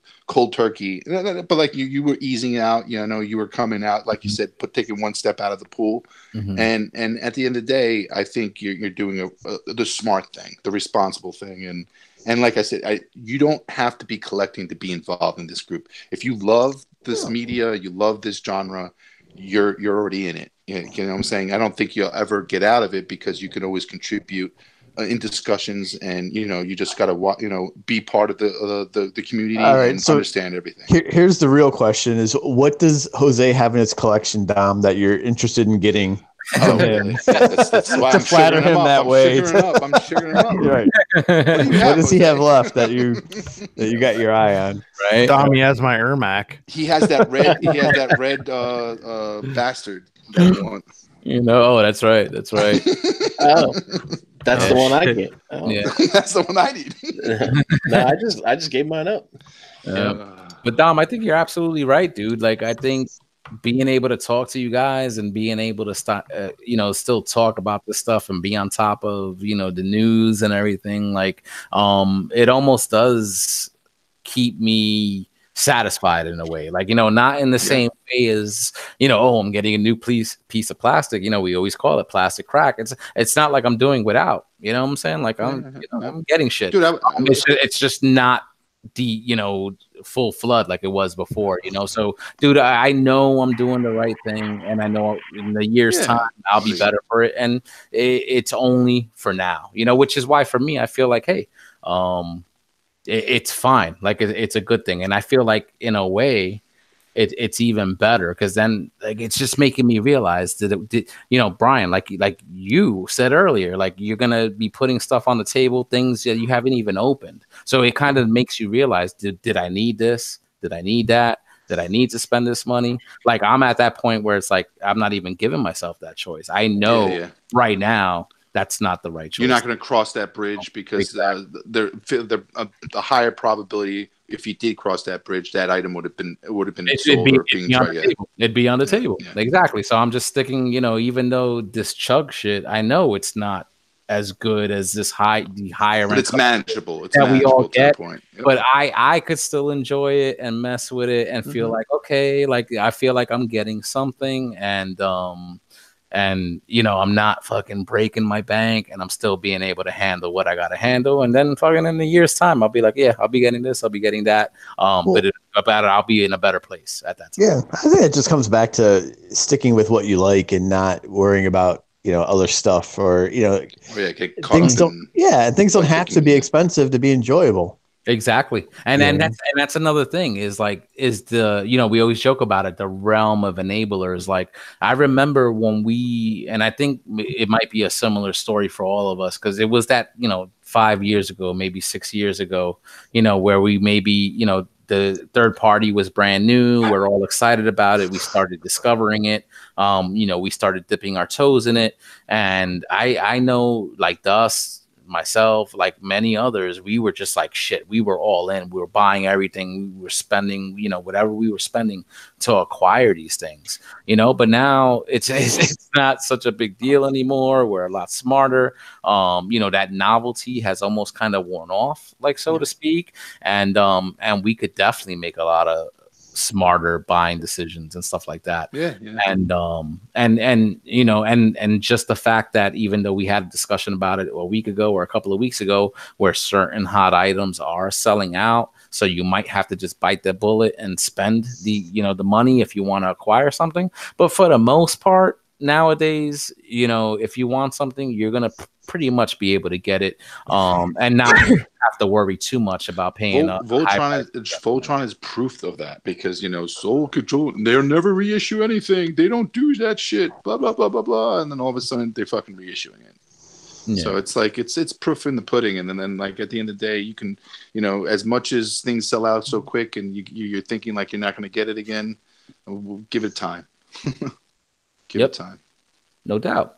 turkey. But like you were easing out, you were coming out, like you said, taking one step out of the pool. And at the end of the day, I think you're doing the smart thing, the responsible thing. And like I said, you don't have to be collecting to be involved in this group. If you love this media, you love this genre, you're already in it. You know what I'm saying? I don't think you'll ever get out of it, because you can always contribute in discussions, and you just got to be part of the community and understand everything. Here's the real question: is what does Jose have in his collection, Dom, that you're interested in getting? That's why to flatter him that way. I'm sugaring him up. Right. What does he have left that you got your eye on? Right. Dom, he has my Ermac. He has that red. He has that red bastard. Oh, that's right. That's right. Oh, that's the one I get. Oh. Yeah, that's the one I need. No, I just gave mine up. But Dom, I think you're absolutely right, dude. Like, I think being able to talk to you guys and being able to start, still talk about this stuff and be on top of, the news and everything, like, it almost does keep me satisfied in a way, like, not in the same way as, I'm getting a new piece of plastic. We always call it plastic crack. It's not like I'm doing without, what I'm saying? Like, I'm getting shit. Dude, it's just not the full flood like it was before. So, dude, I know I'm doing the right thing, and I know in the year's time I'll be better for it, and it's only for now, which is why for me I feel like, hey, it's fine, like it's a good thing, and I feel like in a way it's even better, because then, like, it's just making me realize that Brian, like you said earlier, like, you're gonna be putting stuff on the table, things that you haven't even opened, so it kind of makes you realize, did I need this? Did I need that? Did I need to spend this money? Like, I'm at that point where it's like I'm not even giving myself that choice. I know right now that's not the right choice. You're not going to cross that bridge, because the higher probability, if you did cross that bridge, that item would have been sold or being tried. It'd be on the table. Yeah. Exactly. So I'm just sticking, even though this chug shit, I know it's not as good as the higher but end. It's manageable. It's that manageable we all get. Point. Yep. But I could still enjoy it and mess with it and feel like, okay, like, I feel like I'm getting something, and I'm not fucking breaking my bank, and I'm still being able to handle what I got to handle. And then fucking in a year's time, I'll be like, yeah, I'll be getting this, I'll be getting that. But I'll be in a better place at that time. Yeah, I think it just comes back to sticking with what you like and not worrying about other stuff, or things don't have to be expensive to be enjoyable. Exactly. And that's another thing is the, we always joke about it, the realm of enablers. Like, I remember when and I think it might be a similar story for all of us, because it was that, 5 years ago, maybe 6 years ago, where we maybe, the third party was brand new. We're all excited about it. We started discovering it. We started dipping our toes in it. And I know, like, myself, like many others, we were just like, shit, we were all in. We were buying everything. We were spending, whatever we were spending to acquire these things, but now it's not such a big deal anymore. We're a lot smarter. That novelty has almost kind of worn off, like, so to speak. And we could definitely make a lot of smarter buying decisions and stuff like that. And just the fact that even though we had a discussion about it a week ago or a couple of weeks ago, where certain hot items are selling out, so you might have to just bite the bullet and spend the money if you want to acquire something. But for the most part nowadays, if you want something, you're gonna pretty much be able to get it, and not have to worry too much about paying. Voltron is proof of that, because Soul Control, they'll never reissue anything. They don't do that shit. Blah blah blah blah blah, and then all of a sudden they're fucking reissuing it. Yeah. So it's like it's proof in the pudding, and then like at the end of the day, you can as much as things sell out so quick, and you're thinking like you're not going to get it again. We'll give it time. Give it time. No doubt.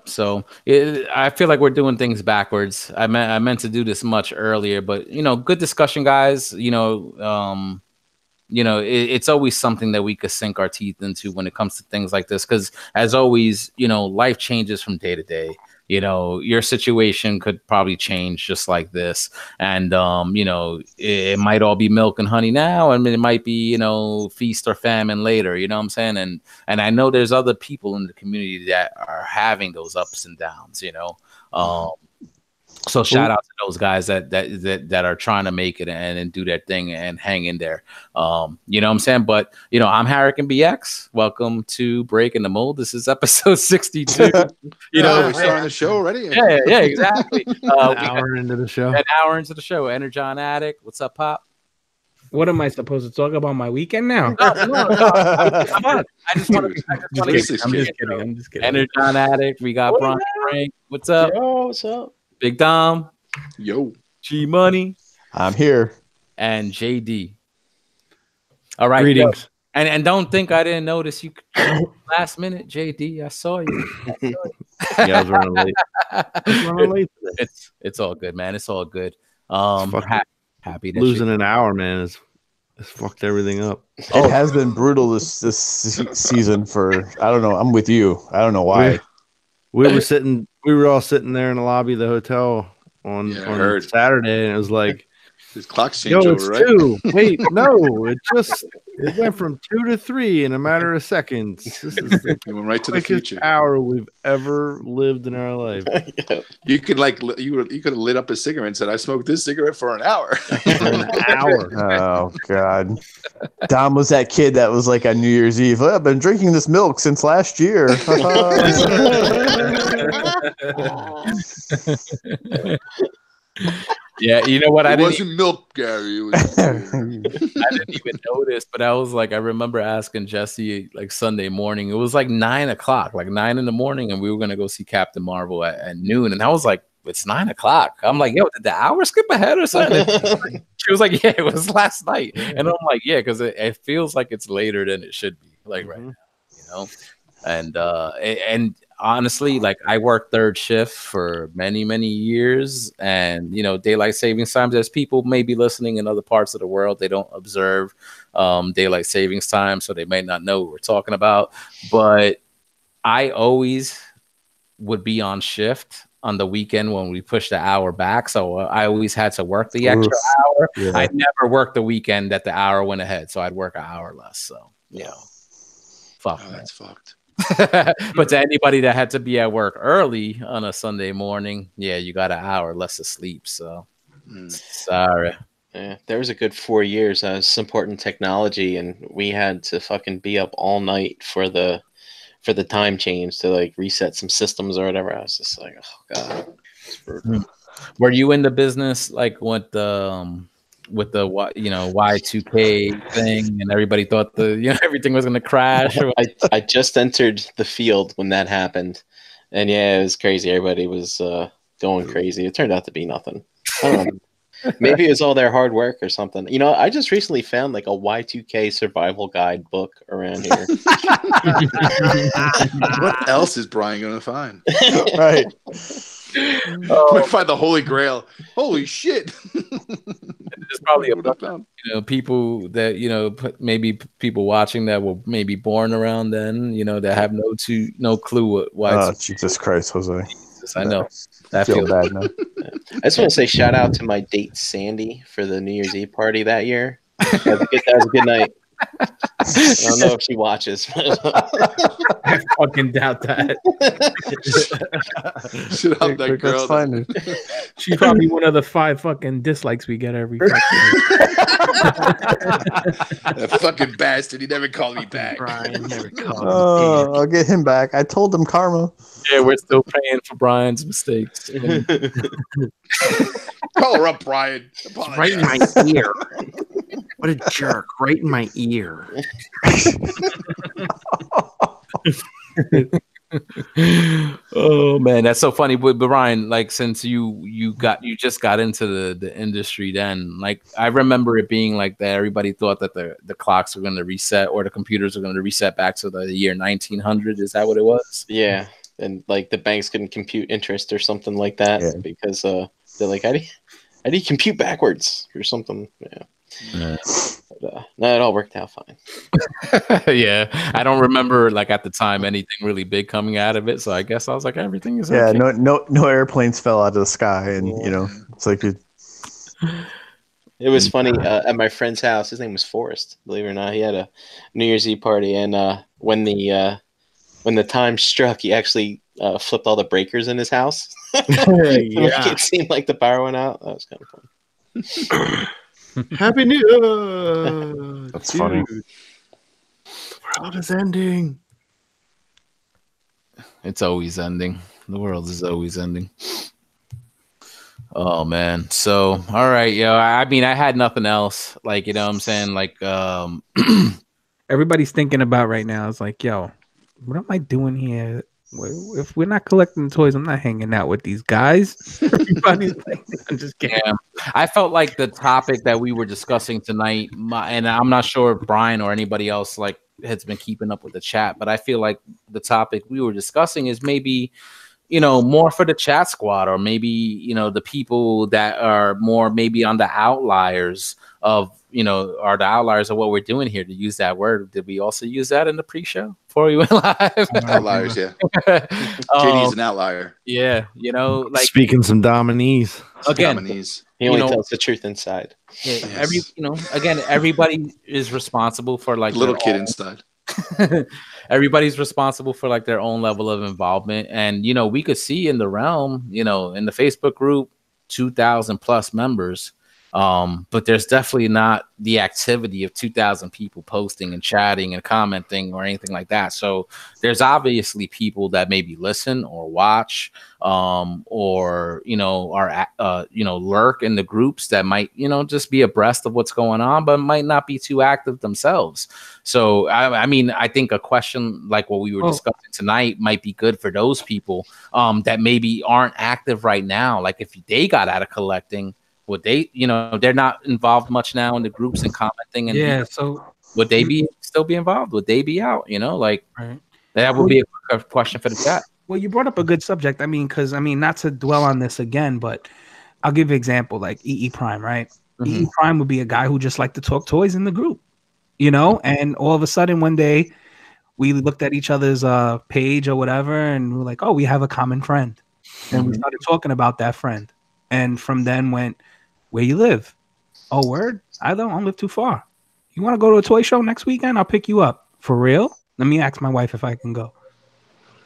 So I feel like we're doing things backwards. I meant to do this much earlier, but good discussion, guys. it's always something that we could sink our teeth into when it comes to things like this. Because as always, life changes from day to day. Your situation could probably change just like this. And, it might all be milk and honey now. And it might be, feast or famine later. You know what I'm saying? And I know there's other people in the community that are having those ups and downs, So shout out to those guys that are trying to make it and do that thing and hang in there. You know what I'm saying? But, I'm Harrican BX. Welcome to Breaking the Mold. This is episode 62. We're starting the show already. Yeah, exactly. An hour into the show. An hour into the show. Energon Addict. What's up, Pop? What am I supposed to talk about my weekend now? No. I just want to. I'm just kidding. Energon Addict. We got Brian Frank. What's up? Yo, what's up? Big Dom. Yo. G Money. I'm here. And JD. All right. Greetings. And don't think I didn't notice you last minute, JD. I saw you. Yeah, I was running late. It's all good, man. It's all good. Happy that losing an hour, man. It's fucked everything up. It has been brutal this season for, I don't know. I'm with you. I don't know why. We were all sitting there in the lobby of the hotel on Saturday, and it was like, his clock's changed over, right? 2. Wait, no, it went from 2 to 3 in a matter of seconds. This is it went right to the future. Hour we've ever lived in our life. You could you could have lit up a cigarette and said, "I smoked this cigarette for an hour." Oh God. Dom was that kid that was like on New Year's Eve. I've been drinking this milk since last year. Yeah, you know what? It wasn't milk, Gary. I didn't even notice, but I remember asking Jesse like Sunday morning. It was like 9 o'clock, like 9 in the morning, and we were gonna go see Captain Marvel at noon. And I was like, "It's 9 o'clock." I'm like, "Yo, did the hour skip ahead or something?" She was like, "Yeah, it was last night." And I'm like, "Yeah," because it feels like it's later than it should be, like right now, And honestly, like I worked third shift for many, many years, and daylight savings time. There's people maybe listening in other parts of the world. They don't observe daylight savings time, so they may not know what we're talking about. But I always would be on shift on the weekend when we pushed the hour back, so I always had to work the extra hour. Yeah. I never worked the weekend that the hour went ahead, so I'd work an hour less. So fuck, that's fucked. But to anybody that had to be at work early on a Sunday morning, you got an hour less of sleep. So sorry. Yeah, there was a good 4 years. I was supporting technology, and we had to fucking be up all night for the time change to like reset some systems or whatever. I was just like, oh God. Were you in the business like with the Y2K thing, and everybody thought everything was going to crash? I just entered the field when that happened, and it was crazy. Everybody was going crazy. It turned out to be nothing. I don't know. Maybe it was all their hard work or something. I just recently found like a Y2K survival guide book around here. What else is Brian going to find? Right. Might find the Holy Grail. Holy shit! There's probably people that maybe people watching that were maybe born around then, that have no clue why. Oh, Jesus Christ, Jose! Jesus, I know. I feel bad now. I just want to say shout out to my date Sandy for the New Year's Eve party that year. That was a good night. I don't know if she watches. I fucking doubt that. Shout out that girl. Fine. She's probably one of the 5 fucking dislikes we get every fucking That fucking bastard. He never called me back. Brian never called me. Oh, I'll get him back. I told him karma. Yeah, we're still paying for Brian's mistakes. Call her up, Brian. Right in my ear. What a jerk. Right in my ear. Oh man, that's so funny. But Brian, like since you just got into the industry then, like I remember it being like that. Everybody thought that the clocks were going to reset or the computers were going to reset back to the year 1900. Is that what it was? Yeah, and like the banks couldn't compute interest or something like that because they're like, how do you compute backwards or something? Yeah. Yeah. But, no, it all worked out fine. Yeah, I don't remember like at the time anything really big coming out of it, so I guess I was like everything is Yeah, okay. no airplanes fell out of the sky, and it's like It was funny at my friend's house. His name was Forrest. Believe it or not, he had a New Year's Eve party, and when the time struck, he actually flipped all the breakers in his house to make it seem like the power went out. That was kind of fun. Happy New Year. That's funny. The world is ending. It's always ending. The world is always ending. Oh man. So all right, yo. I mean, I had nothing else. Like, you know what I'm saying? Like, Everybody's thinking about right now is like, yo, what am I doing here? If we're not collecting toys, I'm not hanging out with these guys. Everybody's like, I'm just kidding. yeah. I felt like the topic that we were discussing tonight, and I'm not sure if Brian or anybody else like has been keeping up with the chat, but I feel like the topic we were discussing is maybe, more for the chat squad, or maybe, the people that are more maybe on the outliers of, are the outliers of what we're doing here, to use that word. Did we also use that in the pre-show before we went live? Outliers, yeah. JD's an outlier. Yeah, like Speaking some Dominies. again, Nominees. He only tells the truth inside. yeah, Yes. again, everybody is responsible for like Little their kid own- inside. everybody's responsible for like their own level of involvement, and we could see in the realm, in the Facebook group, 2,000 plus members, but there's definitely not the activity of 2,000 people posting and chatting and commenting or anything like that. So there's obviously people that maybe listen or watch, or are lurk in the groups that might just be abreast of what's going on, but might not be too active themselves. So I mean, I think a question like what we were discussing tonight might be good for those people that maybe aren't active right now. Like if they got out of collecting, would they, they're not involved much now in the groups and commenting, and So would they still be involved? Would they be out? Right. That would be a question for the chat. Well, you brought up a good subject. I mean, because not to dwell on this again, but I'll give you an example, like EE Prime, right? Mm-hmm. EE Prime would be a guy who just liked to talk toys in the group, and all of a sudden one day we looked at each other's page or whatever, and we were like, oh, we have a common friend. And we started talking about that friend. And from then went, where you live? Oh, word? I don't live too far. You want to go to a toy show next weekend? I'll pick you up. For real? Let me ask my wife if I can go.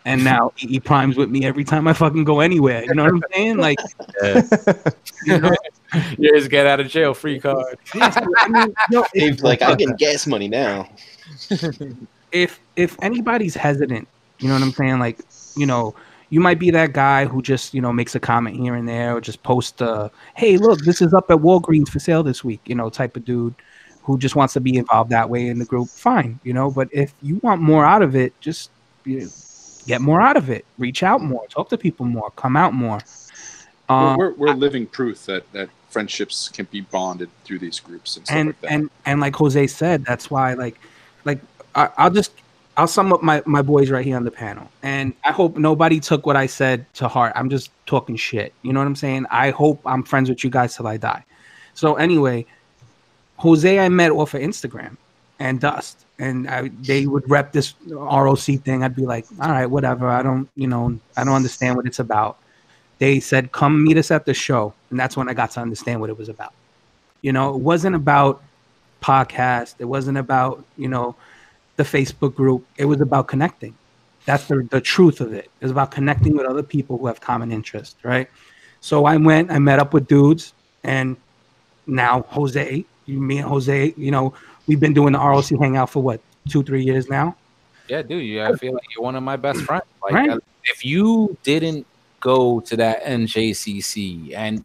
And now EE Prime's with me every time I fucking go anywhere. You know what I'm saying? Like, you just get out of jail free card. Dave's like, I get gas money now. If anybody's hesitant, you know what I'm saying? Like, you might be that guy who just, makes a comment here and there, or just post, hey, look, this is up at Walgreens for sale this week, type of dude who just wants to be involved that way in the group. Fine, but if you want more out of it, just get more out of it. Reach out more, talk to people more, come out more. We're living proof that friendships can be bonded through these groups and stuff like that. And like Jose said, that's why I'll sum up my boys right here on the panel. And I hope nobody took what I said to heart. I'm just talking shit. You know what I'm saying? I hope I'm friends with you guys till I die. So anyway, Jose I met off of Instagram and Dust. And they would rep this ROC thing. I'd be like, all right, whatever. I don't understand what it's about. They said, come meet us at the show. And that's when I got to understand what it was about. It wasn't about podcast. It wasn't about, the Facebook group. It was about connecting. That's the truth of it. It's about connecting with other people who have common interests, right? So I met up with dudes, and now Jose, me and Jose, we've been doing the ROC hangout for what, 2-3 years now? Yeah, dude. I feel like you're one of my best friends. Like, right. If you didn't go to that NJCC and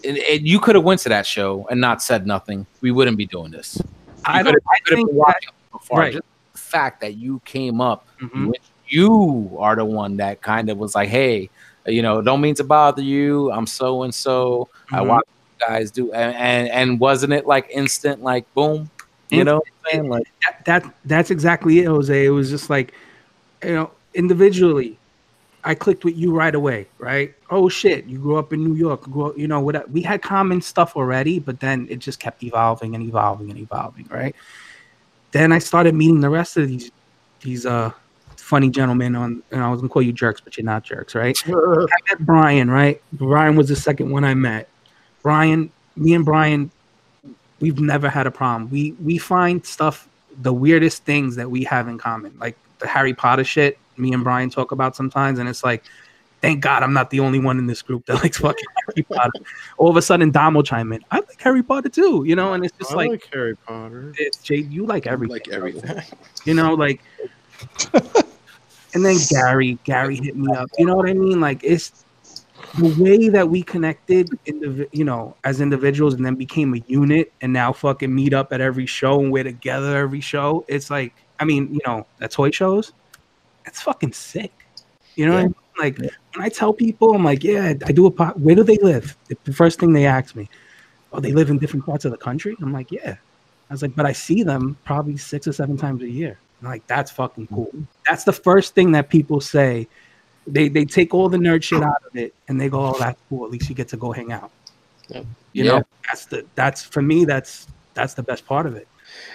you could have went to that show and not said nothing, we wouldn't be doing this. I think been watching before. Right. Just the fact that you came up, Mhm. you are the one that kind of was like, hey, don't mean to bother you. I'm so and so. I watch you guys do, and wasn't it like instant, like boom? You know what I'm saying? Like that's exactly it, Jose. It was just like, individually, I clicked with you right away, right? Oh shit, you grew up in New York, what we had common stuff already, but then it just kept evolving and evolving and evolving, right? Then I started meeting the rest of these funny gentlemen on, and I was gonna call you jerks, but you're not jerks, right? I met Brian, right? Brian was the second one I met. Me and Brian, we've never had a problem. We find stuff, the weirdest things that we have in common, like the Harry Potter shit. Me and Brian talk about sometimes, and it's like, thank God I'm not the only one in this group that likes fucking Harry Potter. All of a sudden, Dom will chime in. I like Harry Potter too, and it's just I like Harry Potter. It's Jade, you like everything. Like everything. Like, and then Gary hit me up. You know what I mean? Like, it's the way that we connected, as individuals, and then became a unit, and now fucking meet up at every show and we're together every show. It's like, at toy shows, it's fucking sick. You know what I mean? Like, when I tell people, I'm like, yeah, I do where do they live? The first thing they ask me, oh, they live in different parts of the country? I'm like, yeah. I was like, but I see them probably 6 or 7 times a year. I'm like, that's fucking cool. That's the first thing that people say. They take all the nerd shit out of it and they go, oh, that's cool. At least you get to go hang out. Yep. You know, that's for me, that's the best part of it.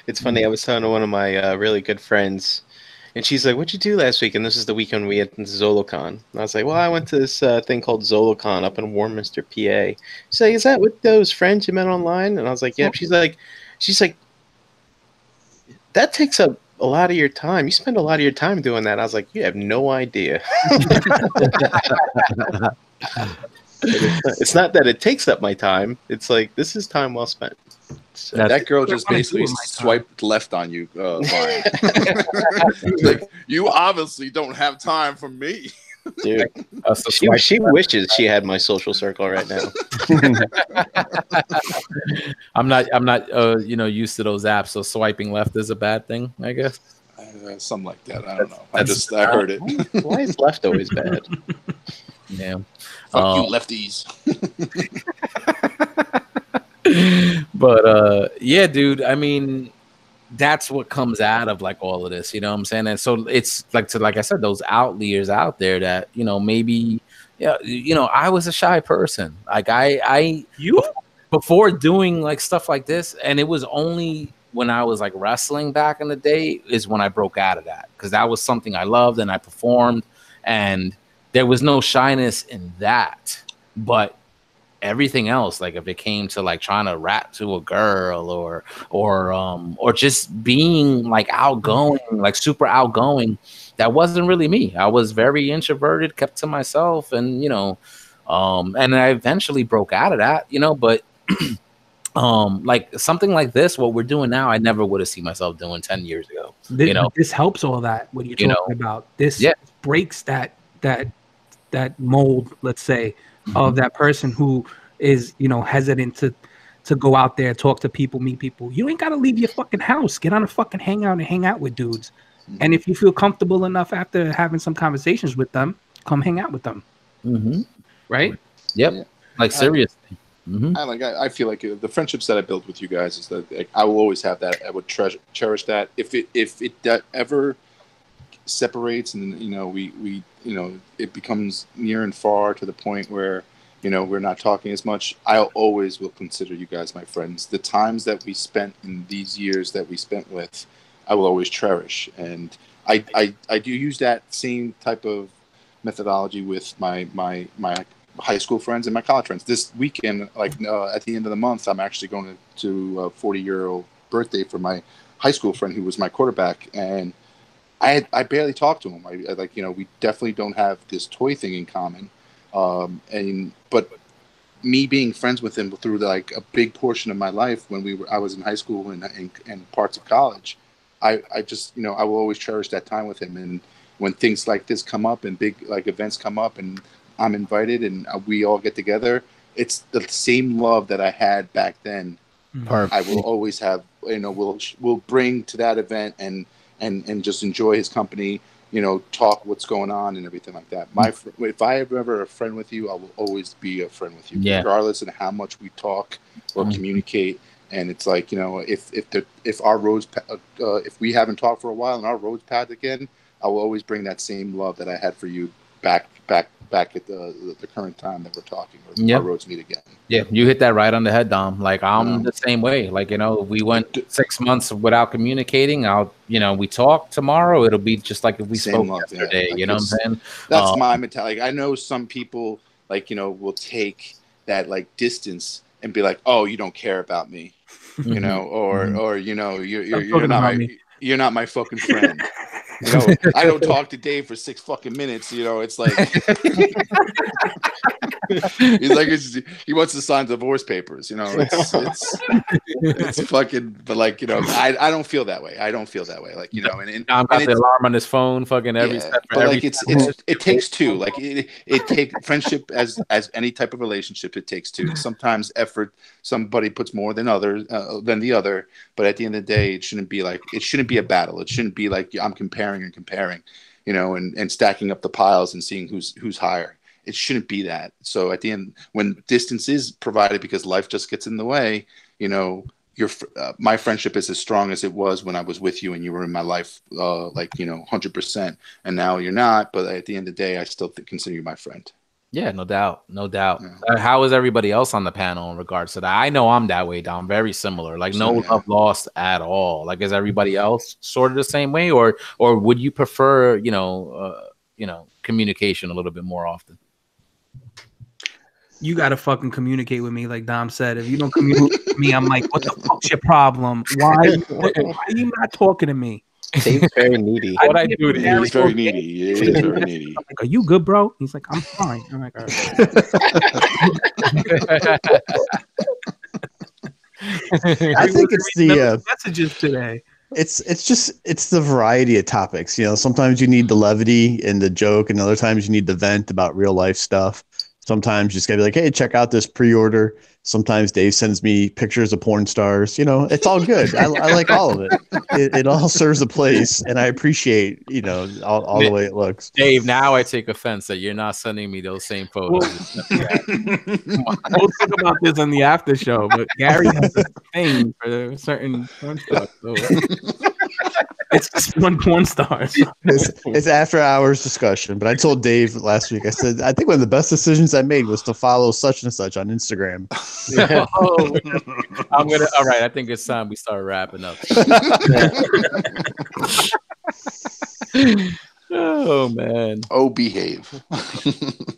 It's funny. I was telling one of my really good friends, and she's like, what'd you do last week? And this is the weekend we had ZoloCon. And I was like, well, I went to this thing called ZoloCon up in Warminster, PA. She's like, is that with those friends you met online? And I was like, yeah. She's like, that takes up a lot of your time. You spend a lot of your time doing that. I was like, you have no idea. It's not that it takes up my time. It's like, this is time well spent. So that girl just basically swiped left on you, Brian. Like, you obviously don't have time for me. Dude, she wishes she had my social circle right now. I'm not used to those apps, so swiping left is a bad thing, I guess. Something like that. I don't know. I heard it. Why is left always bad? Yeah. Fuck you, lefties. But yeah, dude, I mean, that's what comes out of like all of this, you know what I'm saying? And so it's like I said, those outliers out there that, maybe, I was a shy person. Like before doing like stuff like this, and it was only when I was like wrestling back in the day is when I broke out of that, because that was something I loved and I performed, and there was no shyness in that. But everything else, like if it came to like trying to rap to a girl or just being like outgoing, like super outgoing, that wasn't really me. I was very introverted, kept to myself, and and I eventually broke out of that, but like something like this, what we're doing now, I never would have seen myself doing 10 years ago. This helps all that, what you're talking about. This breaks that mold, let's say, of that person who is, hesitant to go out there, talk to people, meet people. You ain't got to leave your fucking house. Get on a fucking hangout and hang out with dudes. And if you feel comfortable enough after having some conversations with them, come hang out with them. Right? Yep. Yeah. Like seriously. I feel like the friendships that I built with you guys is that I will always have that. I would cherish that. If it that ever separates and we it becomes near and far to the point where we're not talking as much, I always will consider you guys my friends. The times that we spent in these years that we spent with, I will always cherish. And I do use that same type of methodology with my high school friends and my college friends. This weekend, at the end of the month, I'm actually going to a 40-year-old birthday for my high school friend who was my quarterback, and I barely talked to him. We definitely don't have this toy thing in common. But me being friends with him through a big portion of my life when I was in high school and parts of college, I just I will always cherish that time with him. And when things like this come up and big events come up and I'm invited and we all get together, it's the same love that I had back then. Perfect. I will always have. We'll bring to that event and just enjoy his company. Talk what's going on and everything like that. If I am ever a friend with you, I will always be a friend with you, regardless of how much we talk or communicate. And it's like, if our roads, if we haven't talked for a while and our roads path again, I will always bring that same love that I had for you back back at the current time that we're talking, or our roads meet again. Yeah, you hit that right on the head, Dom. Like I'm the same way. Like, you know, we went 6 months without communicating. We talk tomorrow. It'll be just like if we spoke yesterday. Like, you know what I'm saying? That's my mentality. I know some people will take that like distance and be like, "Oh, you don't care about me," or you're not my fucking friend. I don't talk to Dave for 6 fucking minutes. It's like he's like he wants to sign divorce papers. It's fucking. But like I don't feel that way. I don't feel that way. Like and I've got the alarm on his phone. Fucking every step. But like it takes two. Like it takes friendship as any type of relationship. It takes two. Sometimes effort. Somebody puts more than the other. But at the end of the day, it shouldn't be a battle. It shouldn't be like I'm comparing and stacking up the piles and seeing who's higher. It shouldn't be that. So at the end, when distance is provided because life just gets in the way, my friendship is as strong as it was when I was with you and you were in my life, 100%. And now you're not. But at the end of the day, I still consider you my friend. Yeah, no doubt. Yeah. How is everybody else on the panel in regards to that? I know I'm that way, Dom. Very similar. Like no love lost at all. Like is everybody else sort of the same way, or would you prefer communication a little bit more often? You gotta fucking communicate with me, like Dom said. If you don't communicate with me, I'm like, what the fuck's your problem? Why are you not talking to me? Dave's very needy. What I do to you, he's very needy. Yeah, he's very needy. I'm like, are you good, bro? He's like, I'm fine. I'm like, all right. I think it's the messages today. It's the variety of topics. Sometimes you need the levity and the joke, and other times you need the vent about real life stuff. Sometimes you just gotta be like, hey, check out this pre-order. Sometimes Dave sends me pictures of porn stars. It's all good. I like all of it. It all serves a place, and I appreciate all the way it looks. Dave, now I take offense that you're not sending me those same photos. We'll talk about this on the after show, but Gary has a thing for certain porn stars. So. It's just one porn star. It's after hours discussion. But I told Dave last week, I said, I think one of the best decisions I made was to follow such and such on Instagram. Yeah. All right. I think it's time we start wrapping up. Oh man. Oh, behave.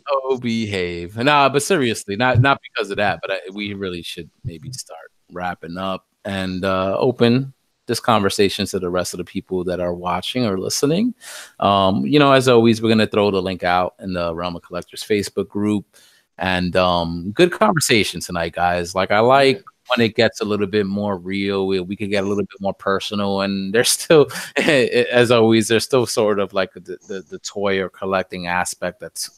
Oh, behave. Nah, but seriously, not because of that, but we really should maybe start wrapping up and open this conversation to the rest of the people that are watching or listening. As always, we're going to throw the link out in the Realm of Collectors Facebook group. And good conversation tonight, guys. Like I like when it gets a little bit more real, we could get a little bit more personal. And there's still, as always, there's still sort of like the toy or collecting aspect that's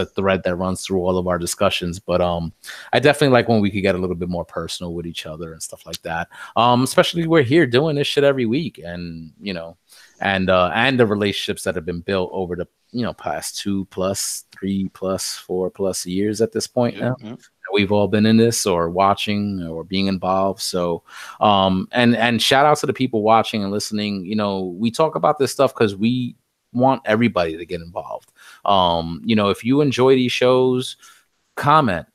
a thread that runs through all of our discussions. But I definitely like when we could get a little bit more personal with each other and stuff like that. Especially we're here doing this shit every week, and and the relationships that have been built over the past 2+, 3+, 4+ years at this point now. Yeah. We've all been in this or watching or being involved. So and shout out to the people watching and listening. We talk about this stuff because we want everybody to get involved. If you enjoy these shows, comment,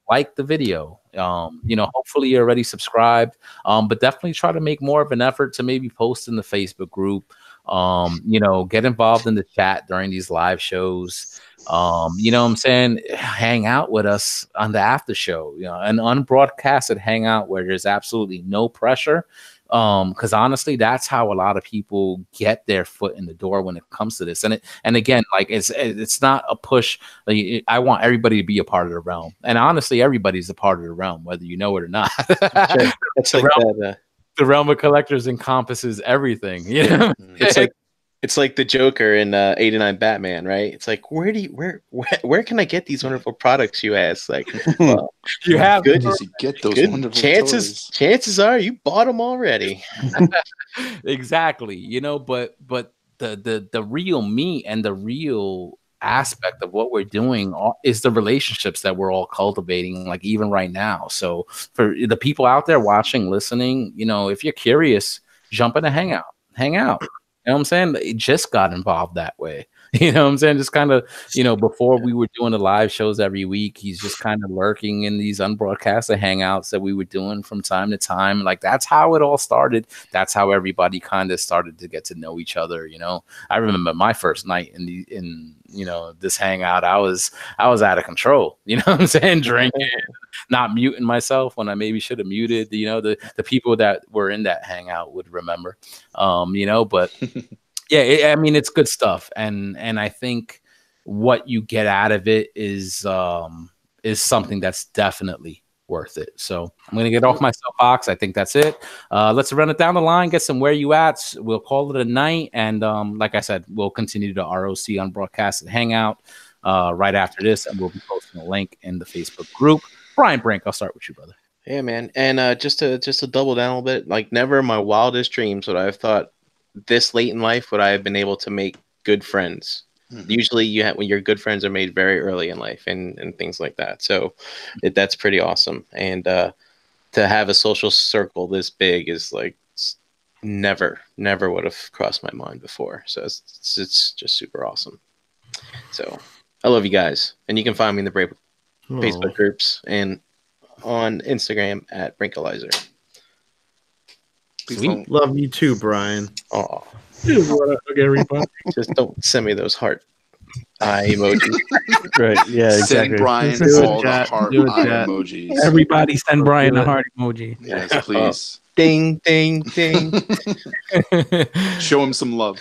like the video. Hopefully you're already subscribed. But definitely try to make more of an effort to maybe post in the Facebook group. Get involved in the chat during these live shows. Hang out with us on the after show, an unbroadcasted hangout where there's absolutely no pressure. Because honestly, that's how a lot of people get their foot in the door when it comes to this. And again, like it's not a push. Like, I want everybody to be a part of the realm, and honestly, everybody's a part of the realm, whether you know it or not. It's like the Realm of Collectors encompasses everything. It's like the Joker in 89 Batman, right? It's like, where can I get these wonderful products? You ask, like, well, you have good to get those wonderful chances. Toys. Chances are you bought them already. Exactly, but the real meat and the real aspect of what we're doing is the relationships that we're all cultivating, like even right now. So for the people out there watching, listening, if you're curious, jump in a hang out. You know what I'm saying? It just got involved that way. You know what I'm saying? Just kind of, before we were doing the live shows every week, he's just kind of lurking in these unbroadcasted hangouts that we were doing from time to time. Like, that's how it all started. That's how everybody kind of started to get to know each other. I remember my first night in this hangout, I was out of control. You know what I'm saying? Drinking, not muting myself when I maybe should have muted. The people that were in that hangout would remember. But yeah, it's good stuff, and I think what you get out of it is something that's definitely worth it. So I'm gonna get off my soapbox. I think that's it. Let's run it down the line, get some where you at. We'll call it a night, and like I said, we'll continue the ROC Unbroadcasted Hangout right after this, and we'll be posting a link in the Facebook group. Brian Brink, I'll start with you, brother. Yeah, man, and just to double down a little bit, like never in my wildest dreams would I have thought this late in life would I have been able to make good friends. Mm-hmm. Usually when your good friends are made very early in life and things like that. So that's pretty awesome. And to have a social circle this big is like never would have crossed my mind before. So it's just super awesome. So I love you guys. And you can find me in the Brave Facebook groups and on Instagram at Brinkalizer. Sweet. Love you too, Brian. Oh, everybody. Just don't send me those heart eye emojis. Right. Yeah, exactly. Send Brian all the heart eye emojis. Everybody send Brian a heart emoji. Yes, please. Ding, ding, ding. Show him some love.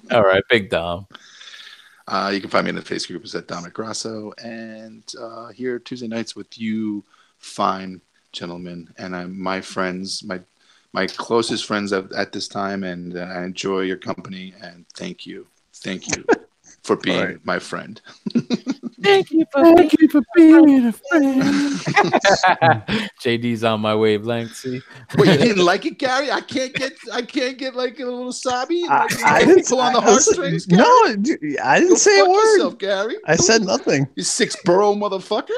All right, Big Dom. You can find me in the Facebook group at Dominic Grasso, and here Tuesday nights with you fine gentlemen, and my friends, my closest friends at this time, and I enjoy your company, and thank you for being my friend. Thank you for being a friend. JD's on my wavelength. See, Wait, you didn't like it, Gary? I can't get like a little sobby. I didn't pull on the heartstrings. No, dude, I didn't say a word. Yourself, Gary. I said nothing. You 6-borough motherfucker.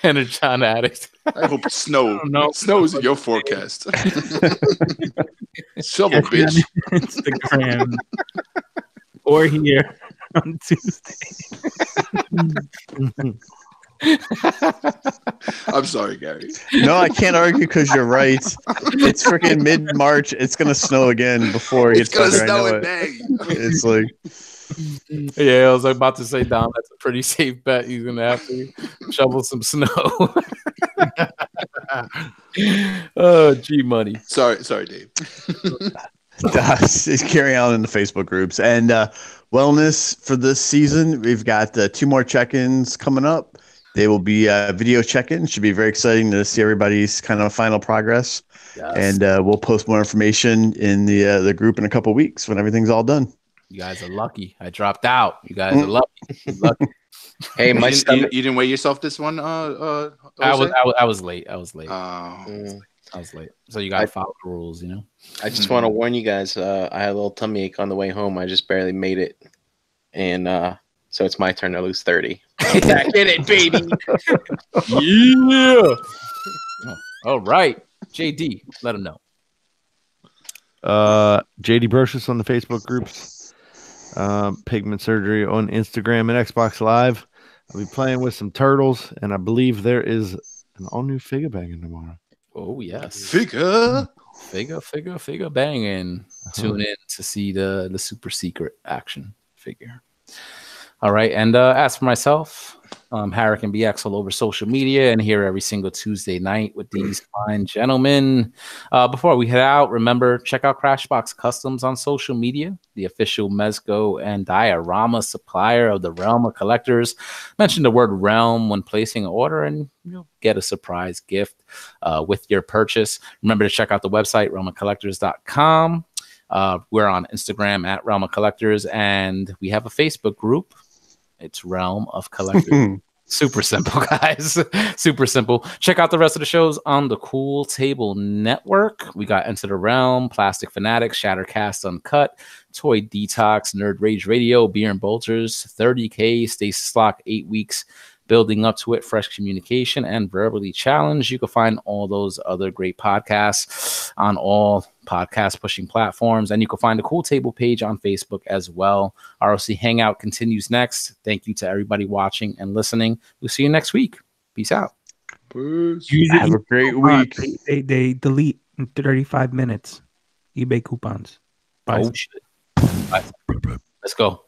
And a John addict. I hope snow snows in your forecast. Shovel, bitch. Instagram or here on Tuesday. I'm sorry, Gary. No, I can't argue because you're right. It's freaking mid-March. It's gonna snow again before it gets gonna better. snow in May. It's like, yeah, I was about to say, Dom, that's a pretty safe bet. He's gonna have to shovel some snow. Oh, G money. Sorry, Dave. carry on in the Facebook groups and wellness for this season. We've got 2 more check-ins coming up. They will be video check-ins. Should be very exciting to see everybody's kind of final progress. Yes. And we'll post more information in the group in a couple weeks when everything's all done. You guys are lucky. I dropped out. You guys are lucky. Hey, you didn't weigh yourself this one. I was late. I was late. So you gotta follow the rules, I just want to warn you guys. I had a little tummy ache on the way home. I just barely made it, and so it's my turn to lose 30. Get it, baby. Yeah. All right, JD, let him know. JD Brocious on the Facebook groups. Pigment Surgery on Instagram and Xbox Live. I'll be playing with some turtles, and I believe there is an all-new figure banging tomorrow. Oh, yes. Figure banging. Tune in to see the super secret action figure. All right, and as for myself, Harrican BX all over social media and here every single Tuesday night with these fine gentlemen. Before we head out, remember, check out Crashbox Customs on social media, the official Mezco and diorama supplier of the Realm of Collectors. Mention the word Realm when placing an order and you'll get a surprise gift with your purchase. Remember to check out the website, realmofcollectors.com. We're on Instagram at Realm of Collectors, and we have a Facebook group. It's Realm of Collectors. Super simple, guys. Super simple. Check out the rest of the shows on the Cool Table Network. We got Enter the Realm, Plastic Fanatics, Shattercast Uncut, Toy Detox, Nerd Rage Radio, Beer and Bolters, 30K, Stasis Lock, 8 Weeks, Building Up to It, Fresh Communication, and Verbally Challenged. You can find all those other great podcasts on all podcast pushing platforms, and you can find the Cool Table page on Facebook as well. ROC Hangout continues next. Thank you to everybody watching and listening. We'll see you next week. Peace out. Have a great week. They delete in 35 minutes. eBay coupons. Bye. Oh shit. Bye. Let's go.